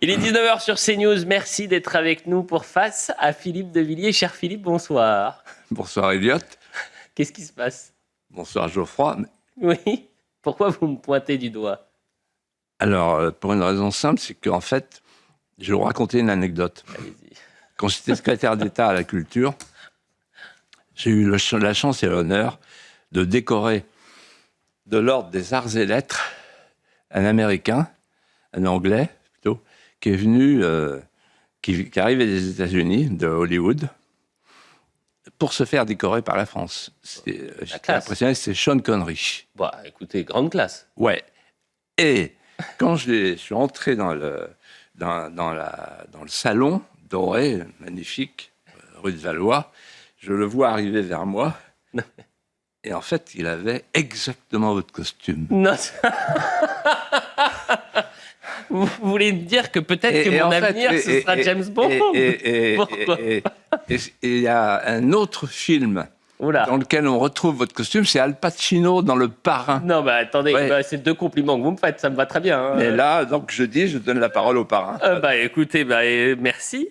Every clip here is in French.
Il est 19h sur CNews. Merci d'être avec nous pour Face à Philippe de Villiers. Cher Philippe, bonsoir. Bonsoir Elliot. Qu'est-ce qui se passe? Bonsoir Geoffroy. Oui. Pourquoi vous me pointez du doigt? Alors, pour une raison simple, c'est qu'en fait, je vais vous raconter une anecdote. Allez-y. Quand j'étais secrétaire d'État à la culture, j'ai eu la chance et l'honneur de décorer de l'ordre des arts et lettres un Américain, un Anglais plutôt, qui est venu, qui arrivait des États-Unis, de Hollywood, pour se faire décorer par la France. J'étais impressionné, c'est Sean Connery. Bah, écoutez, grande classe. Ouais. Et quand je suis entré dans le salon doré, magnifique, rue de Valois, je le vois arriver vers moi. Et en fait, il avait exactement votre costume. Non. Vous voulez me dire que peut-être que mon avenir, ce sera James Bond? Pourquoi? Et il y a un autre film dans lequel on retrouve votre costume, c'est Al Pacino dans Le Parrain. Non, mais attendez, c'est deux compliments que vous me faites, ça me va très bien. Hein. Mais là, donc je donne la parole au Parrain. Écoutez, merci.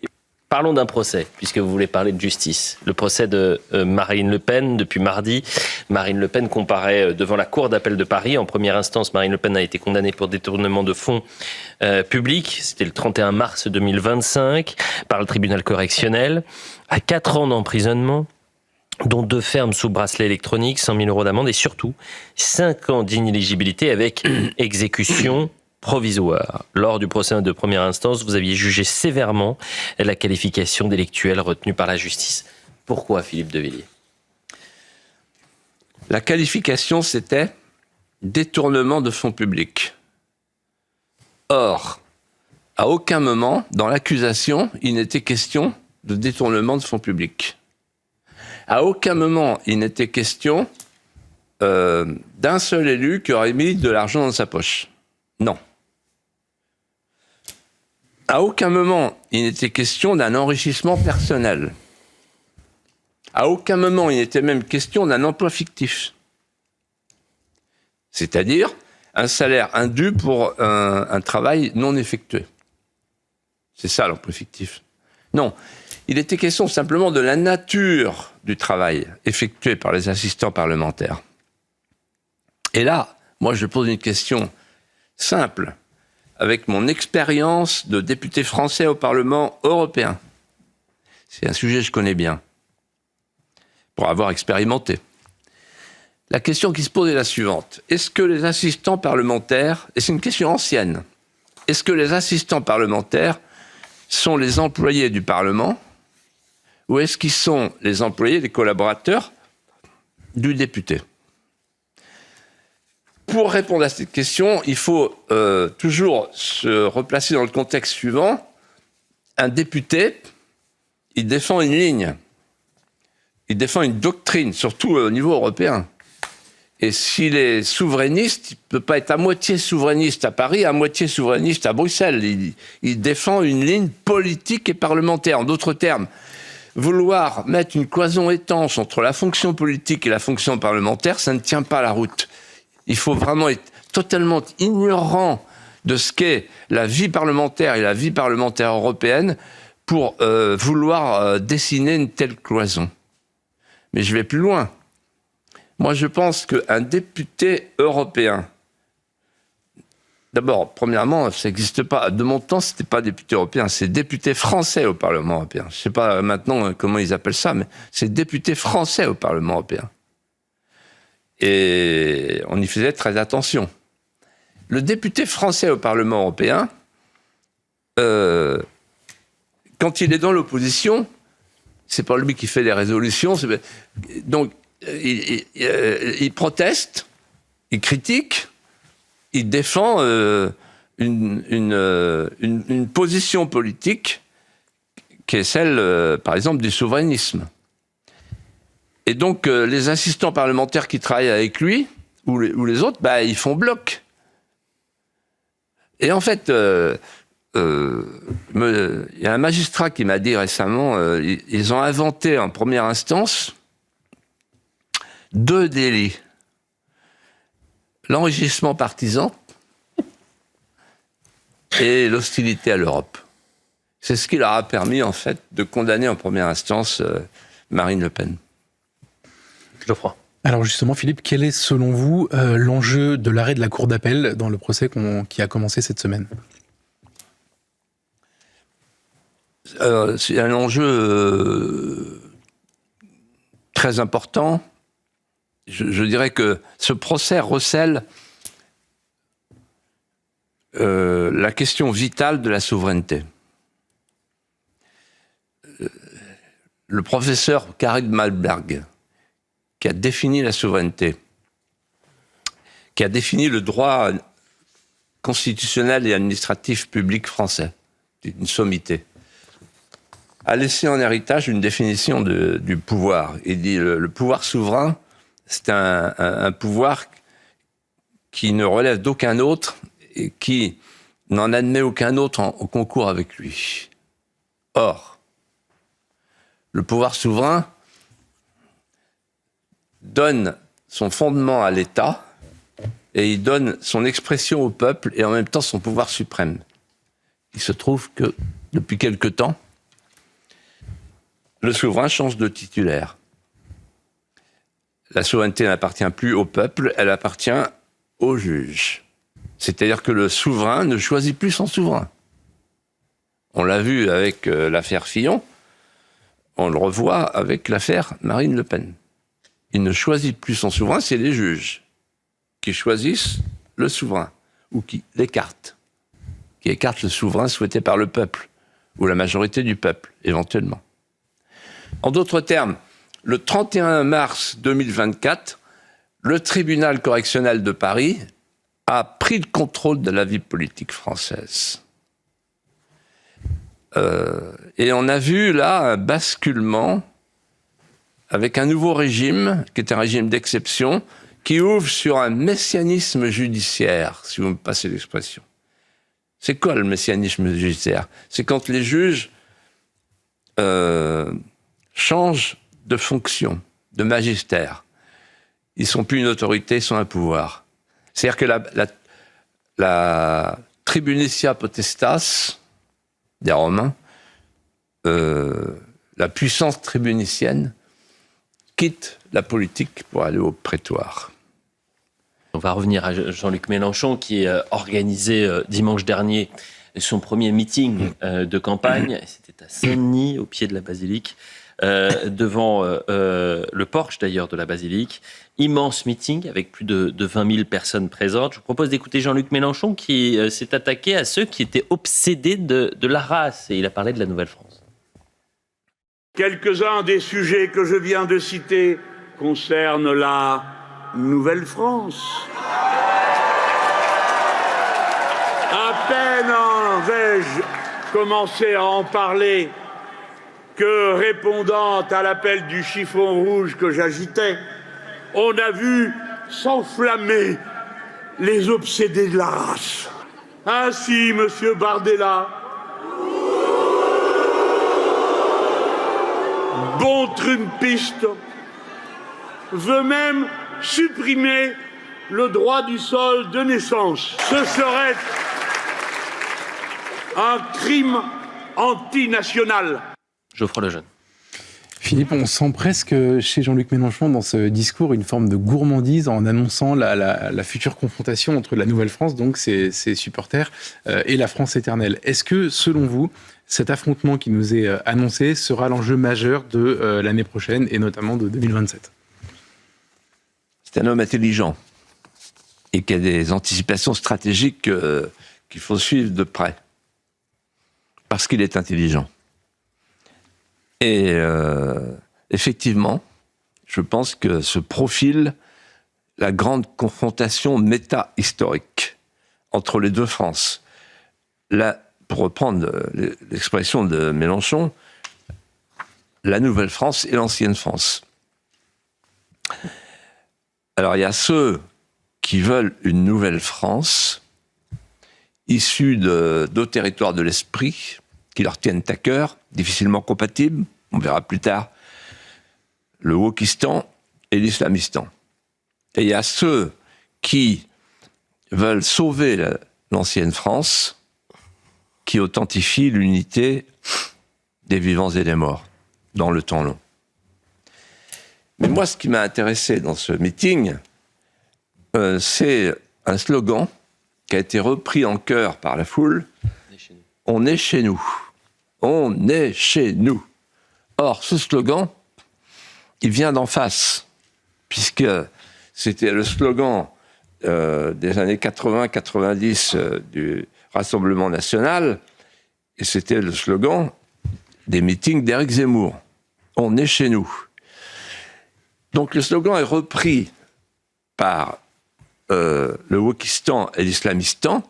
Parlons d'un procès, puisque vous voulez parler de justice. Le procès de Marine Le Pen, depuis mardi. Marine Le Pen comparaît devant la Cour d'appel de Paris. En première instance, Marine Le Pen a été condamnée pour détournement de fonds publics. C'était le 31 mars 2025, par le tribunal correctionnel, à 4 ans d'emprisonnement, dont 2 fermes sous bracelet électronique, 100 000 € d'amende et surtout 5 ans d'inéligibilité avec exécution provisoire. Lors du procès de première instance, vous aviez jugé sévèrement la qualification délictuelle retenue par la justice. Pourquoi, Philippe de Villiers? La qualification, c'était détournement de fonds publics. Or, à aucun moment, dans l'accusation, il n'était question de détournement de fonds publics. À aucun moment, il n'était question d'un seul élu qui aurait mis de l'argent dans sa poche. Non. À aucun moment, il n'était question d'un enrichissement personnel. À aucun moment, il n'était même question d'un emploi fictif. C'est-à-dire un salaire indu pour un travail non effectué. C'est ça l'emploi fictif. Non, il était question simplement de la nature du travail effectué par les assistants parlementaires. Et là, moi je pose une question simple. Avec mon expérience de député français au Parlement européen. C'est un sujet que je connais bien, pour avoir expérimenté. La question qui se pose est la suivante. Est-ce que les assistants parlementaires, et c'est une question ancienne, est-ce que les assistants parlementaires sont les employés du Parlement ou est-ce qu'ils sont les employés, les collaborateurs du député ? Pour répondre à cette question, il faut toujours se replacer dans le contexte suivant. Un député, il défend une ligne, il défend une doctrine, surtout au niveau européen. Et s'il est souverainiste, il ne peut pas être à moitié souverainiste à Paris, à moitié souverainiste à Bruxelles. Il défend une ligne politique et parlementaire. En d'autres termes, vouloir mettre une cloison étanche entre la fonction politique et la fonction parlementaire, ça ne tient pas la route. Il faut vraiment être totalement ignorant de ce qu'est la vie parlementaire et la vie parlementaire européenne pour vouloir dessiner une telle cloison. Mais je vais plus loin. Moi, je pense qu'un député européen, d'abord, premièrement, ça n'existe pas. De mon temps, ce n'était pas député européen, c'est député français au Parlement européen. Je ne sais pas maintenant comment ils appellent ça, mais c'est député français au Parlement européen. Et on y faisait très attention. Le député français au Parlement européen, quand il est dans l'opposition, c'est pas lui qui fait les résolutions. Donc, il proteste, il critique, il défend une position politique qui est celle, par exemple, du souverainisme. Et donc, les assistants parlementaires qui travaillent avec lui, ou les autres, ils font bloc. Et en fait, il y a un magistrat qui m'a dit récemment, ils ont inventé en première instance 2 délits. L'enrichissement partisan et l'hostilité à l'Europe. C'est ce qui leur a permis, en fait, de condamner en première instance Marine Le Pen. Geoffroy. Alors justement, Philippe, quel est selon vous l'enjeu de l'arrêt de la Cour d'appel dans le procès qui a commencé cette semaine ? C'est un enjeu très important. Je dirais que ce procès recèle la question vitale de la souveraineté. Le professeur Karim Malberg, qui a défini la souveraineté, qui a défini le droit constitutionnel et administratif public français, une sommité, a laissé en héritage une définition du pouvoir. Il dit le pouvoir souverain, c'est un pouvoir qui ne relève d'aucun autre et qui n'en admet aucun autre au concours avec lui. Or, le pouvoir souverain donne son fondement à l'État et il donne son expression au peuple et en même temps son pouvoir suprême. Il se trouve que, depuis quelque temps, le souverain change de titulaire. La souveraineté n'appartient plus au peuple, elle appartient au juge. C'est-à-dire que le souverain ne choisit plus son souverain. On l'a vu avec l'affaire Fillon, on le revoit avec l'affaire Marine Le Pen. Il ne choisit plus son souverain, c'est les juges qui choisissent le souverain, ou qui écartent le souverain souhaité par le peuple, ou la majorité du peuple, éventuellement. En d'autres termes, le 31 mars 2024, le tribunal correctionnel de Paris a pris le contrôle de la vie politique française. Et on a vu là un basculement avec un nouveau régime, qui est un régime d'exception, qui ouvre sur un messianisme judiciaire, si vous me passez l'expression. C'est quoi le messianisme judiciaire ? C'est quand les juges changent de fonction, de magistère. Ils ne sont plus une autorité, ils sont un pouvoir. C'est-à-dire que la tribunicia potestas des Romains, la puissance tribunicienne, quitte la politique pour aller au prétoire. On va revenir à Jean-Luc Mélenchon qui a organisé dimanche dernier son premier meeting de campagne. C'était à Saint-Denis, au pied de la basilique, devant le porche d'ailleurs de la basilique. Immense meeting avec plus de 20 000 personnes présentes. Je vous propose d'écouter Jean-Luc Mélenchon qui s'est attaqué à ceux qui étaient obsédés de la race. Et il a parlé de la Nouvelle-France. Quelques-uns des sujets que je viens de citer concernent la Nouvelle-France. À peine vais-je commencer à en parler que, répondant à l'appel du chiffon rouge que j'agitais, on a vu s'enflammer les obsédés de la race. Ainsi, M. Bardella, bon trumpiste, veut même supprimer le droit du sol de naissance. Ce serait un crime antinational. Geoffroy Lejeune. Philippe, on sent presque chez Jean-Luc Mélenchon dans ce discours une forme de gourmandise en annonçant la future confrontation entre la Nouvelle-France, donc ses supporters, et la France éternelle. Est-ce que, selon vous, cet affrontement qui nous est annoncé sera l'enjeu majeur de l'année prochaine et notamment de 2027 ? C'est un homme intelligent et qui a des anticipations stratégiques qu'il faut suivre de près parce qu'il est intelligent. Et effectivement, je pense que se profile la grande confrontation méta-historique entre les deux France. Là, pour reprendre l'expression de Mélenchon, la Nouvelle-France et l'Ancienne France. Alors, il y a ceux qui veulent une nouvelle France, issue de territoires de l'esprit, qui leur tiennent à cœur, difficilement compatibles, on verra plus tard, le wokistan et l'islamistan. Et il y a ceux qui veulent sauver l'ancienne France, qui authentifie l'unité des vivants et des morts dans le temps long. Mais moi, ce qui m'a intéressé dans ce meeting, c'est un slogan qui a été repris en chœur par la foule. On est chez nous. On est chez nous. Or, ce slogan, il vient d'en face, puisque c'était le slogan des années 80-90 du Rassemblement national, et c'était le slogan des meetings d'Éric Zemmour. On est chez nous. Donc le slogan est repris par le wokistan et l'islamistan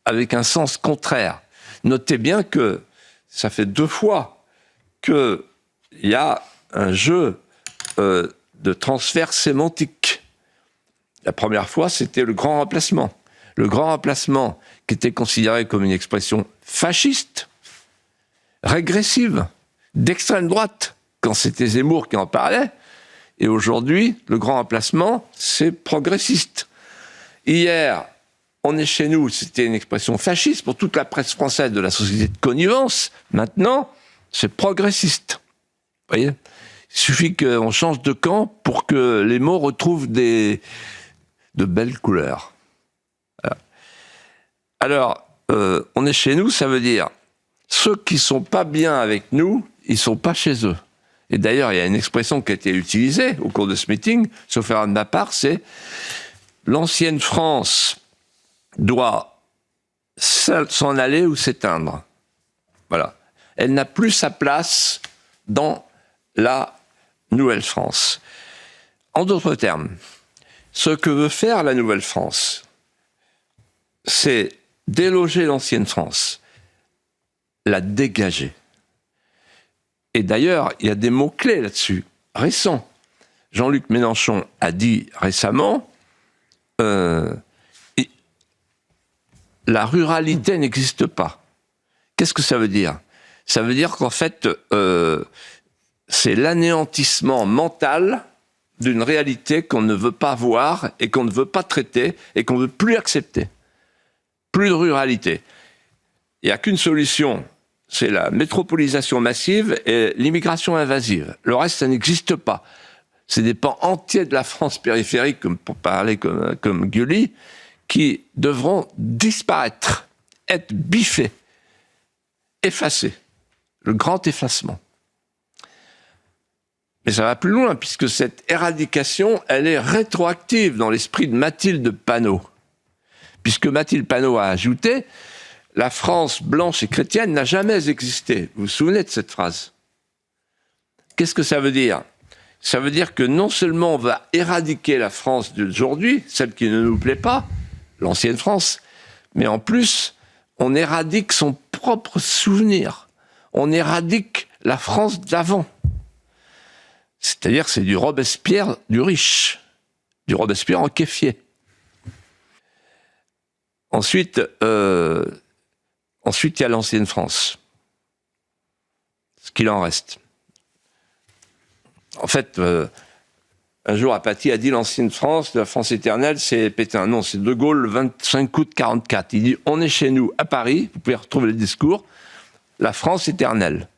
avec un sens contraire. Notez bien que ça fait 2 fois qu'il y a un jeu de transfert sémantique. La première fois, c'était le grand remplacement. Le grand remplacement qui était considéré comme une expression fasciste, régressive, d'extrême droite, quand c'était Zemmour qui en parlait. Et aujourd'hui, le grand remplacement, c'est progressiste. Hier, on est chez nous, c'était une expression fasciste pour toute la presse française de la société de connivence. Maintenant, c'est progressiste. Vous voyez ? Il suffit qu'on change de camp pour que les mots retrouvent de belles couleurs. Alors, on est chez nous, ça veut dire ceux qui ne sont pas bien avec nous, ils ne sont pas chez eux. Et d'ailleurs, il y a une expression qui a été utilisée au cours de ce meeting, sauf erreur de ma part, c'est l'ancienne France doit s'en aller ou s'éteindre. Voilà. Elle n'a plus sa place dans la Nouvelle France. En d'autres termes, ce que veut faire la Nouvelle France, c'est déloger l'ancienne France, la dégager. Et d'ailleurs, il y a des mots-clés là-dessus, récents. Jean-Luc Mélenchon a dit récemment la ruralité n'existe pas. Qu'est-ce que ça veut dire ? Ça veut dire qu'en fait, c'est l'anéantissement mental d'une réalité qu'on ne veut pas voir et qu'on ne veut pas traiter et qu'on ne veut plus accepter. Plus de ruralité. Il n'y a qu'une solution, c'est la métropolisation massive et l'immigration invasive. Le reste, ça n'existe pas. C'est des pans entiers de la France périphérique, comme pour parler comme Gulli, qui devront disparaître, être biffés, effacés. Le grand effacement. Mais ça va plus loin, puisque cette éradication, elle est rétroactive dans l'esprit de Mathilde Panot. Puisque Mathilde Panot a ajouté « La France blanche et chrétienne n'a jamais existé ». Vous vous souvenez de cette phrase ? Qu'est-ce que ça veut dire ? Ça veut dire que non seulement on va éradiquer la France d'aujourd'hui, celle qui ne nous plaît pas, l'ancienne France, mais en plus, on éradique son propre souvenir. On éradique la France d'avant. C'est-à-dire que c'est du Robespierre du riche, du Robespierre en kéfier. Ensuite, il y a l'ancienne France. Ce qu'il en reste. En fait, un jour, Apathy a dit l'ancienne France, la France éternelle, c'est Pétain. Non, c'est De Gaulle le 25 août 1944. Il dit on est chez nous à Paris, vous pouvez retrouver le discours, la France éternelle.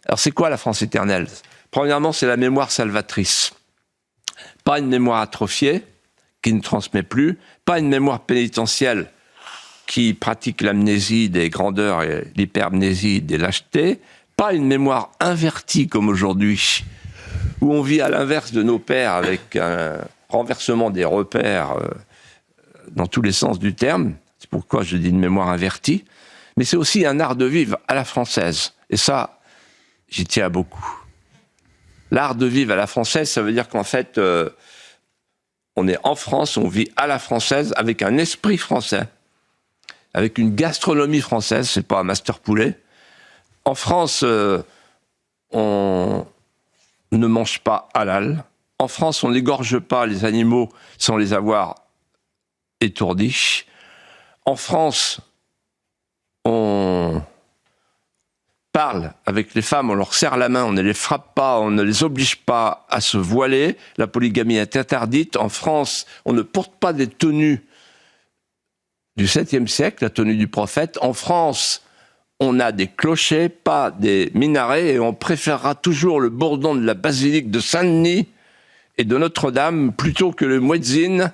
Alors c'est quoi la France éternelle ? Premièrement, c'est la mémoire salvatrice. Pas une mémoire atrophiée, qui ne transmet plus, pas une mémoire pénitentielle qui pratique l'amnésie des grandeurs et l'hypermnésie des lâchetés, pas une mémoire invertie comme aujourd'hui, où on vit à l'inverse de nos pères avec un renversement des repères dans tous les sens du terme. C'est pourquoi je dis une mémoire invertie. Mais c'est aussi un art de vivre à la française. Et ça, j'y tiens beaucoup. L'art de vivre à la française, ça veut dire qu'en fait, on est en France, on vit à la française avec un esprit français, avec une gastronomie française, c'est pas un master poulet. En France, on ne mange pas halal. En France, on n'égorge pas les animaux sans les avoir étourdis. En France, on parle avec les femmes, on leur serre la main, on ne les frappe pas, on ne les oblige pas à se voiler. La polygamie est interdite. En France, on ne porte pas des tenues du 7e siècle, la tenue du prophète. En France, on a des clochers, pas des minarets, et on préférera toujours le bourdon de la basilique de Saint-Denis et de Notre-Dame plutôt que le muezzin.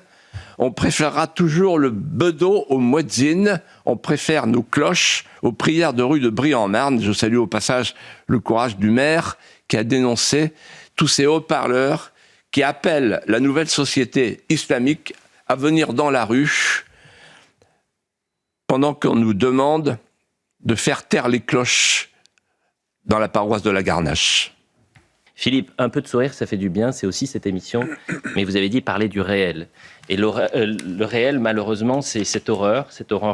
On préférera toujours le bedeau au muezzin. On préfère nos cloches aux prières de rue de Brie-en-Marne. Je salue au passage le courage du maire qui a dénoncé tous ces haut-parleurs qui appellent la nouvelle société islamique à venir dans la rue pendant qu'on nous demande de faire taire les cloches dans la paroisse de la Garnache. Philippe, un peu de sourire, ça fait du bien, c'est aussi cette émission, mais vous avez dit parler du réel. Et le réel, malheureusement, c'est cette horreur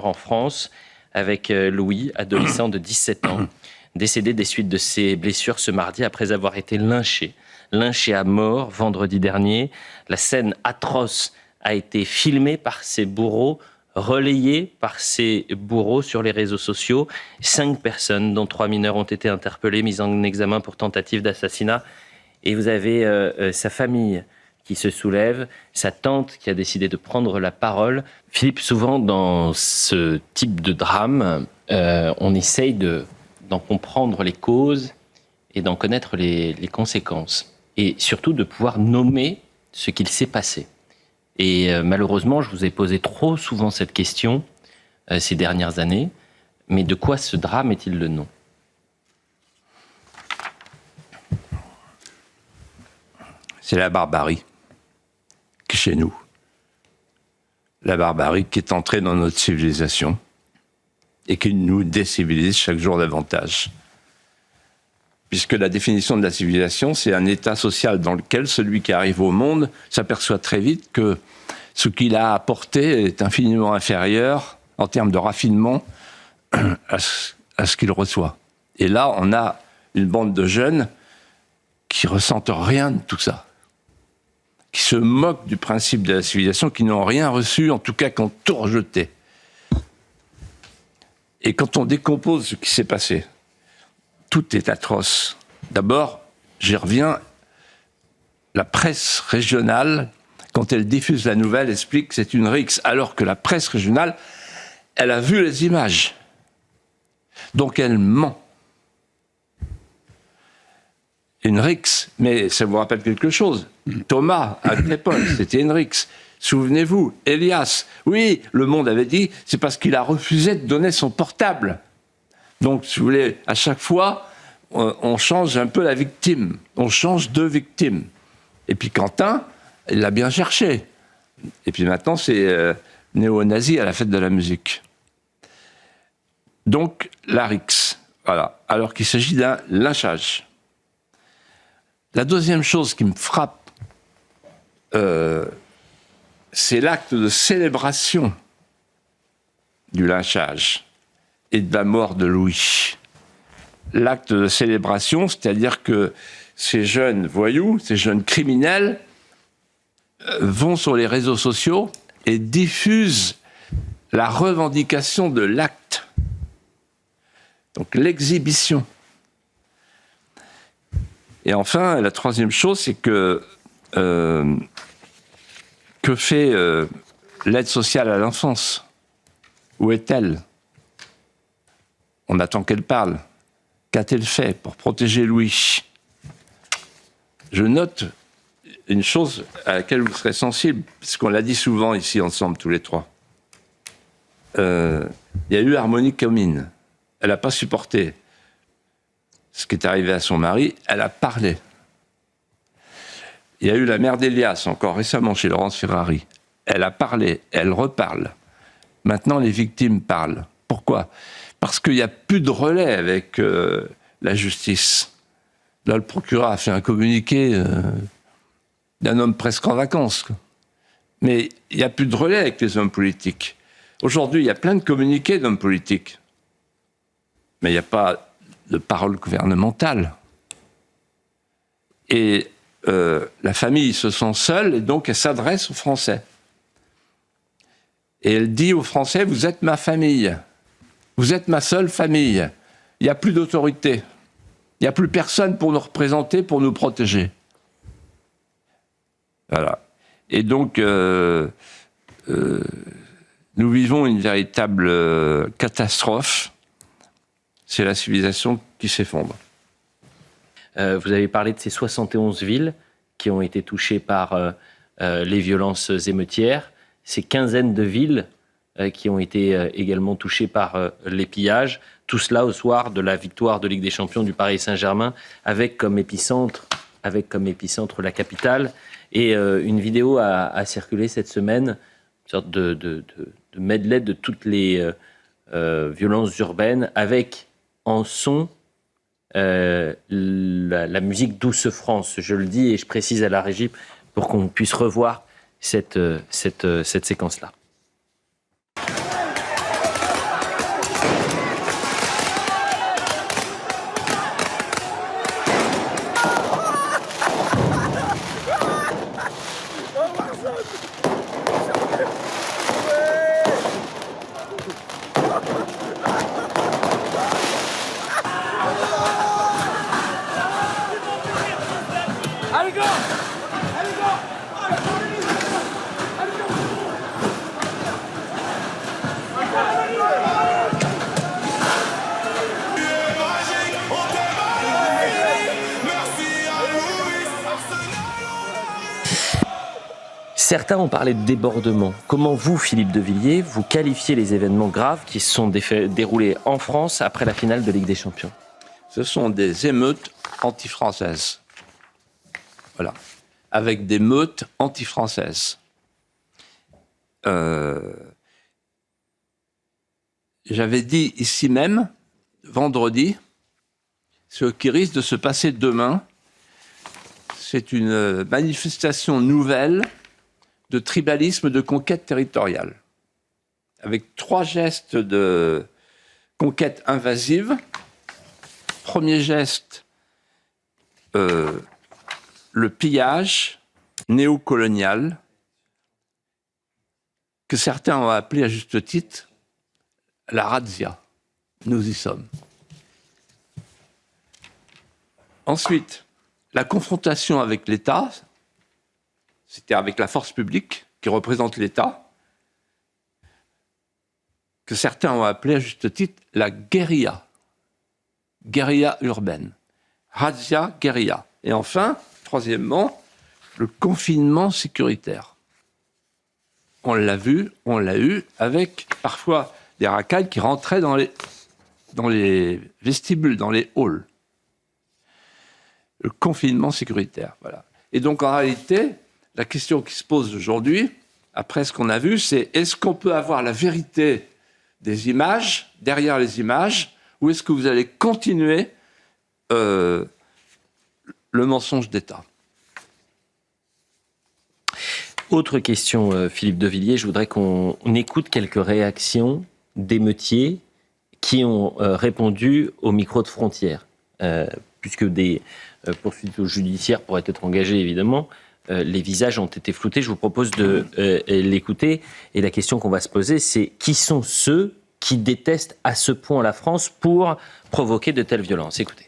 en France, avec Louis, adolescent de 17 ans, décédé des suites de ses blessures ce mardi après avoir été lynché à mort vendredi dernier. La scène atroce a été filmée par ses bourreaux, relayée par ses bourreaux sur les réseaux sociaux. 5 personnes, dont 3 mineurs, ont été interpellées, mises en examen pour tentative d'assassinat. Et vous avez sa famille qui se soulève, sa tante qui a décidé de prendre la parole. Philippe, souvent dans ce type de drame, on essaye d'en comprendre les causes et d'en connaître les conséquences. Et surtout de pouvoir nommer ce qu'il s'est passé. Et malheureusement, je vous ai posé trop souvent cette question ces dernières années. Mais de quoi ce drame est-il le nom ? C'est la barbarie qui est chez nous. La barbarie qui est entrée dans notre civilisation et qui nous décivilise chaque jour davantage. Puisque la définition de la civilisation, c'est un état social dans lequel celui qui arrive au monde s'aperçoit très vite que ce qu'il a apporté est infiniment inférieur en termes de raffinement à ce qu'il reçoit. Et là, on a une bande de jeunes qui ressentent rien de tout ça, qui se moquent du principe de la civilisation, qui n'ont rien reçu, en tout cas qui ont tout rejeté. Et quand on décompose ce qui s'est passé, tout est atroce. D'abord, j'y reviens, la presse régionale, quand elle diffuse la nouvelle, explique que c'est une rixe, alors que la presse régionale, elle a vu les images. Donc elle ment. Une rixe, mais ça vous rappelle quelque chose. Thomas, à l'époque, c'était une rixe. Souvenez-vous, Elias, oui, Le Monde avait dit, c'est parce qu'il a refusé de donner son portable. Donc, si vous voulez, à chaque fois, on change un peu la victime. On change de victime. Et puis Quentin, il l'a bien cherché. Et puis maintenant, c'est néo-nazi à la fête de la musique. Donc, la rixe. Voilà. Alors qu'il s'agit d'un lynchage. La deuxième chose qui me frappe, c'est l'acte de célébration du lynchage et de la mort de Louis. L'acte de célébration, c'est-à-dire que ces jeunes voyous, ces jeunes criminels vont sur les réseaux sociaux et diffusent la revendication de l'acte. Donc l'exhibition. Et enfin, la troisième chose, c'est que fait l'aide sociale à l'enfance ? Où est-elle ? On attend qu'elle parle. Qu'a-t-elle fait pour protéger Louis ? Je note une chose à laquelle vous serez sensible, puisqu'on l'a dit souvent ici ensemble, tous les trois. Il y a eu Harmonie Comines. Elle n'a pas supporté ce qui est arrivé à son mari. Elle a parlé. Il y a eu la mère d'Elias, encore récemment, chez Laurence Ferrari. Elle a parlé, elle reparle. Maintenant, les victimes parlent. Pourquoi ? Parce qu'il n'y a plus de relais avec la justice. Là, le procureur a fait un communiqué d'un homme presque en vacances. Mais il n'y a plus de relais avec les hommes politiques. Aujourd'hui, il y a plein de communiqués d'hommes politiques. Mais il n'y a pas de parole gouvernementale. Et la famille se sent seule, et donc elle s'adresse aux Français. Et elle dit aux Français, vous êtes ma famille. Vous êtes ma seule famille. Il n'y a plus d'autorité. Il n'y a plus personne pour nous représenter, pour nous protéger. Voilà. Et donc, nous vivons une véritable catastrophe. c'est la civilisation qui s'effondre. Vous avez parlé de ces 71 villes qui ont été touchées par les violences émeutières, ces quinzaines de villes qui ont été également touchées par les pillages, tout cela au soir de la victoire de Ligue des Champions du Paris Saint-Germain, avec comme épicentre la capitale. Et une vidéo a circulé cette semaine, une sorte de medley de toutes les violences urbaines, avec en son la musique Douce France. Je le dis et je précise à la régie pour qu'on puisse revoir cette séquence-là. Certains ont parlé de débordement. Comment vous, Philippe de Villiers, vous qualifiez les événements graves qui se sont déroulés en France après la finale de Ligue des Champions ? Ce sont des émeutes anti-françaises. Voilà. Avec des meutes anti-françaises. J'avais dit ici même, vendredi, ce qui risque de se passer demain, c'est une manifestation nouvelle de tribalisme de conquête territoriale, avec 3 gestes de conquête invasive. Premier geste, le pillage néocolonial, que certains ont appelé à juste titre la razzia. Nous y sommes. Ensuite, la confrontation avec l'État, c'était avec la force publique qui représente l'État, que certains ont appelé à juste titre la guérilla urbaine. Razzia, guérilla. Et enfin, troisièmement, le confinement sécuritaire. On l'a vu, on l'a eu, avec parfois des racailles qui rentraient dans les vestibules, dans les halls. Le confinement sécuritaire, voilà. Et donc, en réalité, la question qui se pose aujourd'hui, après ce qu'on a vu, c'est est-ce qu'on peut avoir la vérité des images, derrière les images, ou est-ce que vous allez continuer le mensonge d'État ? Autre question, Philippe de Villiers, je voudrais qu'on écoute quelques réactions d'émeutiers qui ont répondu au micro de Frontières, puisque des poursuites judiciaires pourraient être engagées, évidemment. Les visages ont été floutés. Je vous propose de l'écouter. Et la question qu'on va se poser, c'est qui sont ceux qui détestent à ce point la France pour provoquer de telles violences ? Écoutez.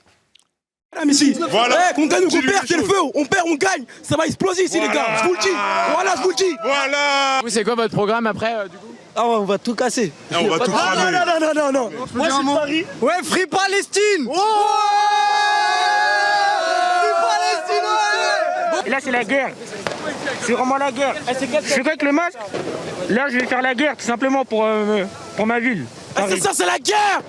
Ici, voilà. On gagne ou on perd, c'est le feu. On perd, on gagne. Ça va exploser ici, les gars. Je vous le dis. Voilà, je vous le dis. Voilà. C'est quoi votre programme après, du coup ? Ah ouais, on va tout casser. Ah, on va tout cramer. Non. Moi, je suis de Paris. Ouais, Free Palestine. Et là, c'est la guerre. C'est vraiment la guerre. Je crois que le masque, là, je vais faire la guerre, tout simplement, pour ma ville. Ah, c'est ça, c'est la guerre.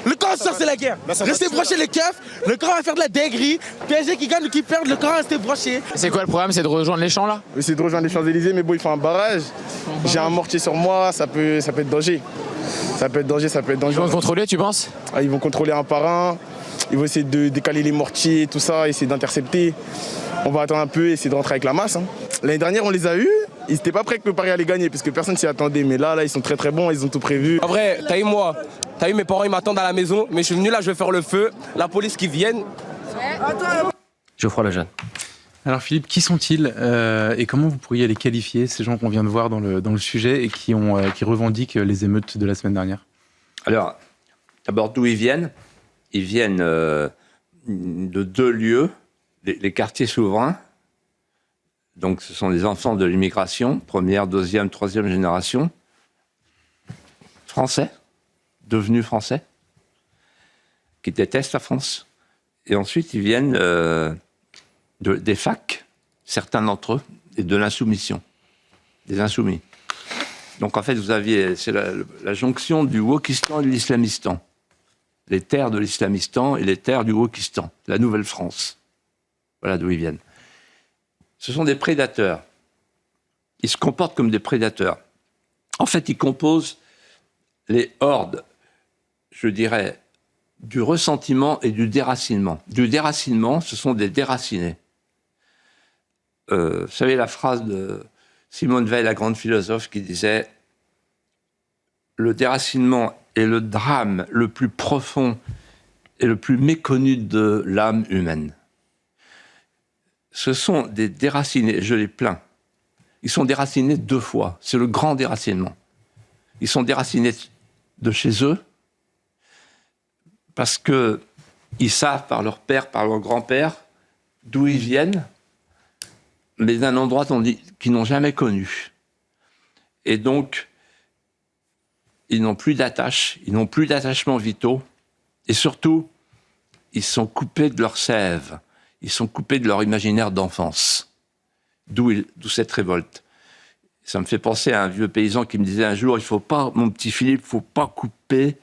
Le camp sort, c'est la guerre. Restez brochés les keufs. Le camp va faire de la dinguerie. PSG qui gagne ou qui perd, le camp restez broché. C'est quoi le programme ? C'est de rejoindre les champs là ? C'est de rejoindre les Champs-Élysées, mais bon, il faut un barrage. J'ai un mortier sur moi, ça peut être danger. Ça peut être dangereux. Ils vont te contrôler, tu penses ? Ils vont contrôler un par un. Ils vont essayer de décaler les mortiers, tout ça, essayer d'intercepter. On va attendre un peu et essayer de rentrer avec la masse. L'année dernière, on les a eus. Ils n'étaient pas prêts que le Paris allait gagner, parce que personne s'y attendait. Mais là, ils sont très très bons, ils ont tout prévu. En vrai, t'as eu mes parents, ils m'attendent à la maison. Mais je suis venu là, je vais faire le feu. La police qui vienne. Geoffroy Lejeune. Alors Philippe, qui sont-ils et comment vous pourriez les qualifier, ces gens qu'on vient de voir dans le sujet et qui revendiquent les émeutes de la semaine dernière ? Alors, d'abord, d'où ils viennent ? Ils viennent de 2 lieux, les quartiers souverains. Donc, ce sont les enfants de l'immigration, première, deuxième, troisième génération, français, devenus français. qui détestent la France. Et ensuite, ils viennent des facs, certains d'entre eux, et de l'insoumission, des insoumis. Donc en fait, c'est la jonction du Wokistan et de l'Islamistan. Les terres de l'Islamistan et les terres du Wokistan, la Nouvelle-France. Voilà d'où ils viennent. Ce sont des prédateurs. Ils se comportent comme des prédateurs. En fait, ils composent les hordes, je dirais, du ressentiment et du déracinement. Du déracinement, ce sont des déracinés. Vous savez la phrase de Simone Veil, la grande philosophe, qui disait « Le déracinement est le drame le plus profond et le plus méconnu de l'âme humaine. » Ce sont des déracinés, je les plains. Ils sont déracinés 2 fois. C'est le grand déracinement. Ils sont déracinés de chez eux parce qu'ils savent par leur père, par leur grand-père, d'où ils viennent, mais d'un endroit qu'ils n'ont jamais connu. Et donc, ils n'ont plus d'attache, ils n'ont plus d'attachements vitaux, et surtout, ils sont coupés de leur sève, ils sont coupés de leur imaginaire d'enfance. D'où cette révolte. Ça me fait penser à un vieux paysan qui me disait un jour, mon petit Philippe, il ne faut pas couper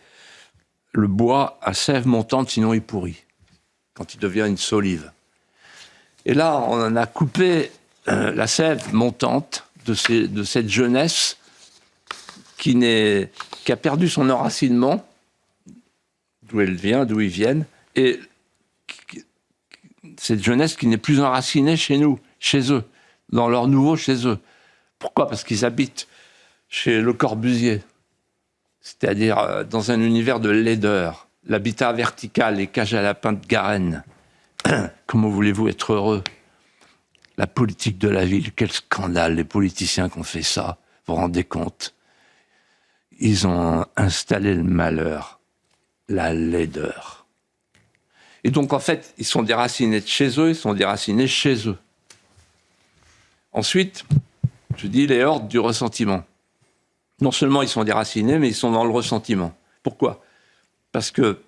le bois à sève montante, sinon il pourrit, quand il devient une solive. Et là, on en a coupé la sève montante de cette jeunesse qui a perdu son enracinement, d'où elle vient, d'où ils viennent, et cette jeunesse qui n'est plus enracinée chez nous, chez eux, dans leur nouveau chez eux. Pourquoi ? Parce qu'ils habitent chez Le Corbusier, c'est-à-dire dans un univers de laideur, l'habitat vertical, les cages à lapins de Garenne. Comment voulez-vous être heureux ? La politique de la ville, quel scandale, les politiciens qui ont fait ça, vous vous rendez compte ? Ils ont installé le malheur, la laideur. Et donc, en fait, ils sont déracinés de chez eux, ils sont déracinés chez eux. Ensuite, je dis les hordes du ressentiment. Non seulement ils sont déracinés, mais ils sont dans le ressentiment. Pourquoi ? Parce que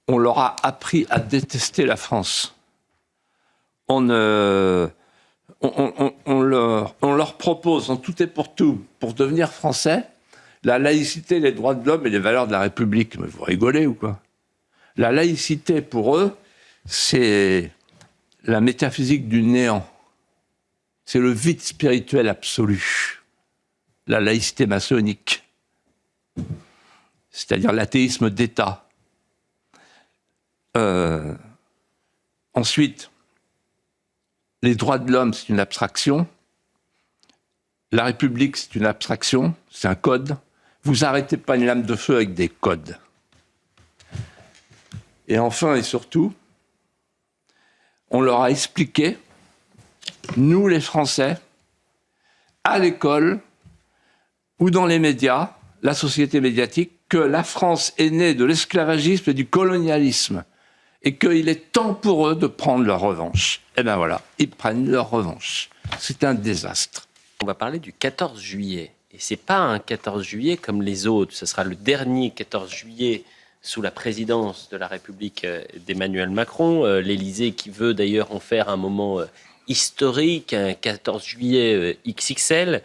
on leur a appris à détester la France. On leur propose en tout et pour tout, pour devenir français, la laïcité, les droits de l'homme et les valeurs de la République. Mais vous rigolez ou quoi ? La laïcité, pour eux, c'est la métaphysique du néant. C'est le vide spirituel absolu. La laïcité maçonnique. C'est-à-dire l'athéisme d'État. Ensuite, les droits de l'homme, c'est une abstraction. La République, c'est une abstraction, c'est un code. Vous arrêtez pas une lame de feu avec des codes. Et enfin et surtout, on leur a expliqué, nous les Français, à l'école ou dans les médias, la société médiatique, que la France est née de l'esclavagisme et du colonialisme et qu'il est temps pour eux de prendre leur revanche. Et bien voilà, ils prennent leur revanche. C'est un désastre. On va parler du 14 juillet. Et c'est pas un 14 juillet comme les autres. Ce sera le dernier 14 juillet sous la présidence de la République d'Emmanuel Macron. L'Élysée qui veut d'ailleurs en faire un moment historique, un 14 juillet XXL.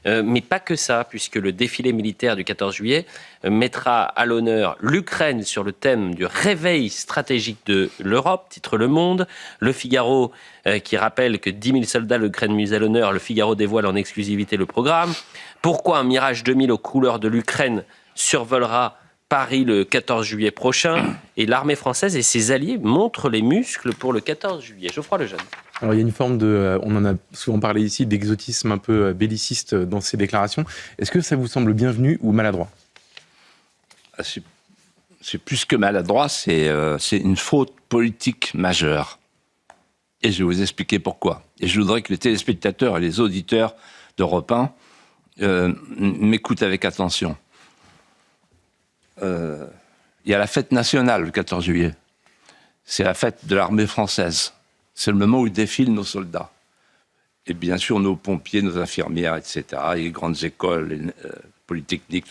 Mais pas que ça, puisque le défilé militaire du 14 juillet mettra à l'honneur l'Ukraine sur le thème du réveil stratégique de l'Europe, titre Le Monde. Le Figaro qui rappelle que 10 000 soldats l'Ukraine mise à l'honneur. Le Figaro dévoile en exclusivité le programme. Pourquoi un Mirage 2000 aux couleurs de l'Ukraine survolera Paris le 14 juillet prochain, et l'armée française et ses alliés montrent les muscles pour le 14 juillet. Geoffroy Lejeune. Alors il y a une forme on en a souvent parlé ici, d'exotisme un peu belliciste dans ces déclarations. Est-ce que ça vous semble bienvenu ou maladroit ? C'est plus que maladroit, c'est une faute politique majeure. Et je vais vous expliquer pourquoi. Et je voudrais que les téléspectateurs et les auditeurs d'Europe 1 m'écoutent avec attention. Il y a la fête nationale le 14 juillet. C'est la fête de l'armée française. C'est le moment où défilent nos soldats. Et bien sûr, nos pompiers, nos infirmières, etc. Et les grandes écoles, les polytechniques.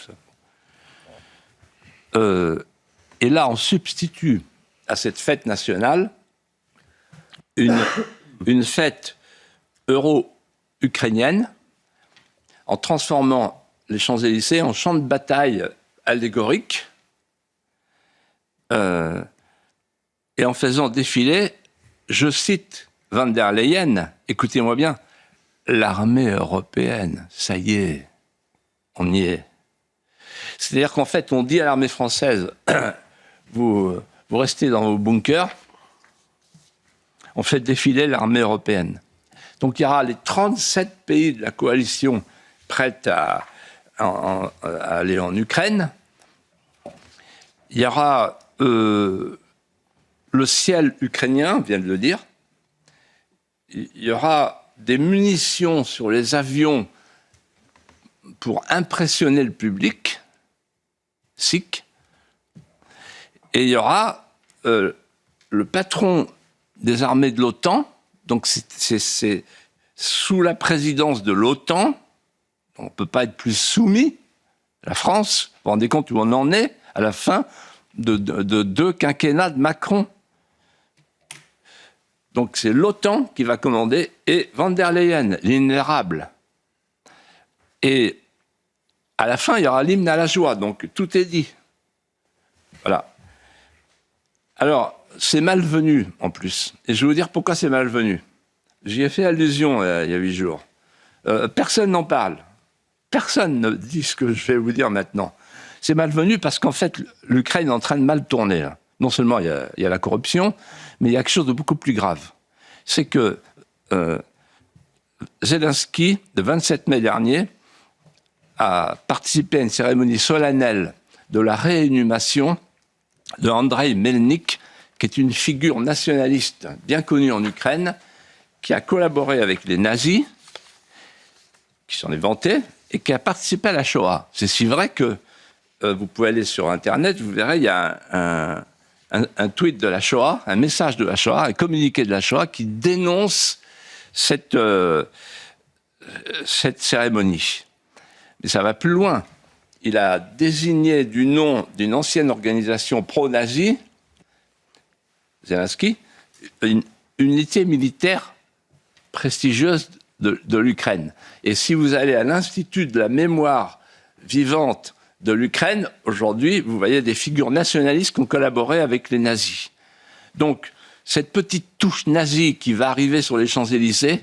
Et là, on substitue à cette fête nationale une fête euro-ukrainienne en transformant les Champs-Élysées en champ de bataille allégorique et en faisant défiler, je cite Van der Leyen, écoutez-moi bien, l'armée européenne, ça y est, on y est. C'est-à-dire qu'en fait, on dit à l'armée française, vous restez dans vos bunkers, on fait défiler l'armée européenne. Donc il y aura les 37 pays de la coalition prêts à aller en Ukraine. Il y aura le ciel ukrainien, on vient de le dire. Il y aura des munitions sur les avions pour impressionner le public, sikh. Et il y aura le patron des armées de l'OTAN, donc c'est sous la présidence de l'OTAN, on ne peut pas être plus soumis, la France, vous vous rendez compte où on en est à la fin de 2 quinquennats de Macron. Donc c'est l'OTAN qui va commander, et Van der Leyen, l'inérable. Et à la fin, il y aura l'hymne à la joie, donc tout est dit. Voilà. Alors, c'est malvenu, en plus. Et je vais vous dire pourquoi c'est malvenu. J'y ai fait allusion il y a 8 jours. Personne n'en parle. Personne ne dit ce que je vais vous dire maintenant. C'est malvenu parce qu'en fait, l'Ukraine est en train de mal tourner. Là. Non seulement il y a la corruption, mais il y a quelque chose de beaucoup plus grave. C'est que Zelensky, le 27 mai dernier, a participé à une cérémonie solennelle de la réinhumation de Andrei Melnik, qui est une figure nationaliste bien connue en Ukraine, qui a collaboré avec les nazis, qui s'en est vanté, et qui a participé à la Shoah. C'est si vrai que vous pouvez aller sur Internet, vous verrez, il y a un tweet de la Shoah, un message de la Shoah, un communiqué de la Shoah qui dénonce cette cérémonie. Mais ça va plus loin. Il a désigné du nom d'une ancienne organisation pro-nazie, Zelensky, une unité militaire prestigieuse de l'Ukraine. Et si vous allez à l'Institut de la mémoire vivante de l'Ukraine, aujourd'hui, vous voyez des figures nationalistes qui ont collaboré avec les nazis. Donc, cette petite touche nazie qui va arriver sur les Champs-Élysées,